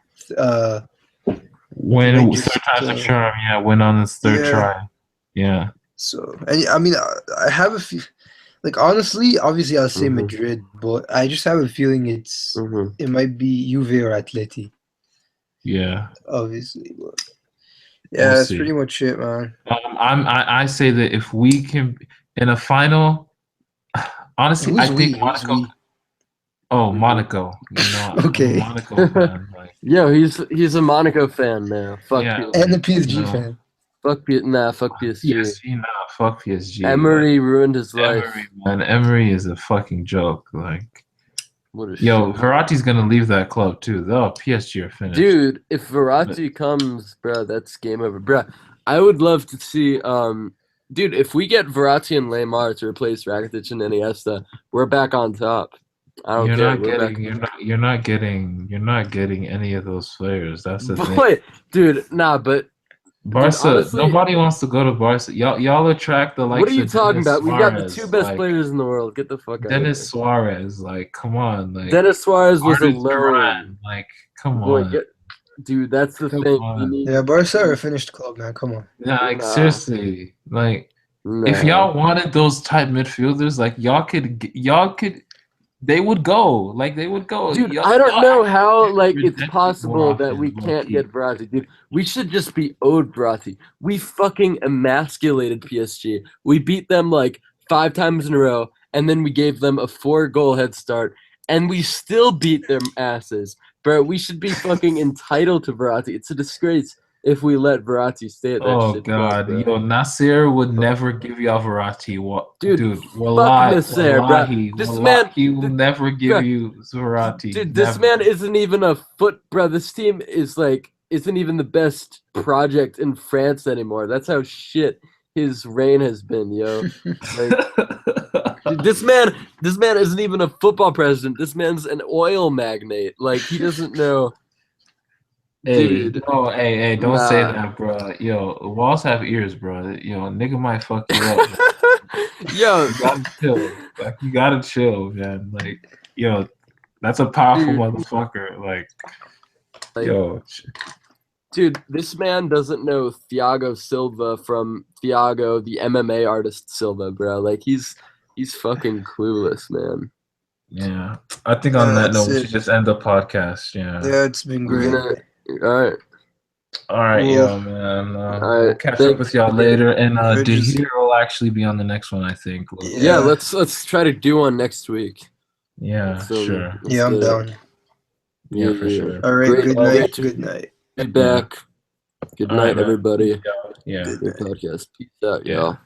When
might just,
third time's a charm, yeah, win on his third
yeah.
try. Yeah.
so. And I mean, I have a few. Like, honestly, obviously, I'll say
Mhm.
Madrid, but I just have a feeling it might be Juve or Atleti.
Yeah.
Obviously, but
We'll
yeah, that's
see.
pretty much it, man.
I say that if we can in a final, honestly, I
Who's
think
we?
Monaco. Oh, Monaco. You know,
Okay.
I'm a Monaco fan. Like,
Yo, he's a Monaco fan now. Fuck
Yeah.
PSG.
And the PSG
No.
fan.
Fuck PSG.
PSG, nah, fuck PSG.
Emery ruined his
Like,
life.
Emery, man, Emery is a fucking joke. Like,
What a
yo,
shit.
Verratti's gonna leave that club too. Oh, PSG are finished.
Dude, if Verratti comes, bro, that's game over, bro. I would love to see, dude, if we get Verratti and Lemar to replace Rakitic and Iniesta, we're back on top. I don't
You're
care.
not
We're
getting, you're not getting any of those players. That's the
back.
thing.
Boy, dude, nah, but
Barca,
honestly-
nobody wants to go to Barca. Y'all attract the likes
what are you
of
talking
Dennis
about? We got the
Suarez,
two best
like,
players in the world. Get the fuck out of here.
Dennis Suarez, like, come on, like
Dennis Suarez was
Arda
alone.
Turan, like, come
Boy,
on.
dude, that's the
Come
thing.
on.
You need,
Yeah, Barca are a finished club, man. Come on.
Yeah, like,
Nah.
seriously, like, if
nah.
y'all wanted those type midfielders, like, they would go, like, they would go.
Dude,
Y'all-
I don't
y'all
know
have
how
to
like
get
it's
rejected
possible
more
that
often,
we can't
low-key.
get Verratti, dude. We should just be owed Verratti. We fucking emasculated PSG. We beat them like 5 times in a row, and then we gave them a 4-goal head start, and we still beat their asses. Bro, we should be fucking entitled to Verratti. It's a disgrace if we let Verratti stay at that
Oh
shit club,
God,
bro.
yo, Nasir would never give y'all Verratti. What,
Dude,
wallahi,
Nasir, bro.
wallahi,
This
wallahi,
man-
he will never give
bro,
you Verratti.
Dude, this
never.
man isn't even a foot, bro. This team is like isn't even the best project in France anymore. That's how shit his reign has been, yo. Dude, this man isn't even a football president. This man's an oil magnate. Like he doesn't know.
Hey,
Dude,
no, hey, don't say
nah.
that, bro. Yo, walls have ears, bro. Yo, nigga might fuck you up.
Yo,
You gotta chill. Like, you gotta chill, man. Like, yo, that's a powerful
Dude.
motherfucker. Like,
Like,
yo,
dude, this man doesn't know Thiago Silva from Thiago, the MMA artist Silva, bro. Like he's fucking clueless, man.
yeah. I think on that
That's
note, we
it.
should just end the podcast. Yeah.
Yeah, it's been
We're
great.
gonna, all right.
All right,
Cool.
yo, man.
All
We'll
right,
catch up
thanks.
with y'all later. And
Yeah, just-
Dahir will actually be on the next one, I think.
Yeah,
Yeah.
let's try to do one next week.
Yeah,
So,
sure.
let's
Yeah, I'm
get it.
down.
Yeah, for sure.
All right,
Great-
good
great
night.
to
Good night.
Be back. Good
All right,
night,
man.
everybody.
Yeah.
Good
Good
night.
podcast. Peace out,
Yeah.
y'all.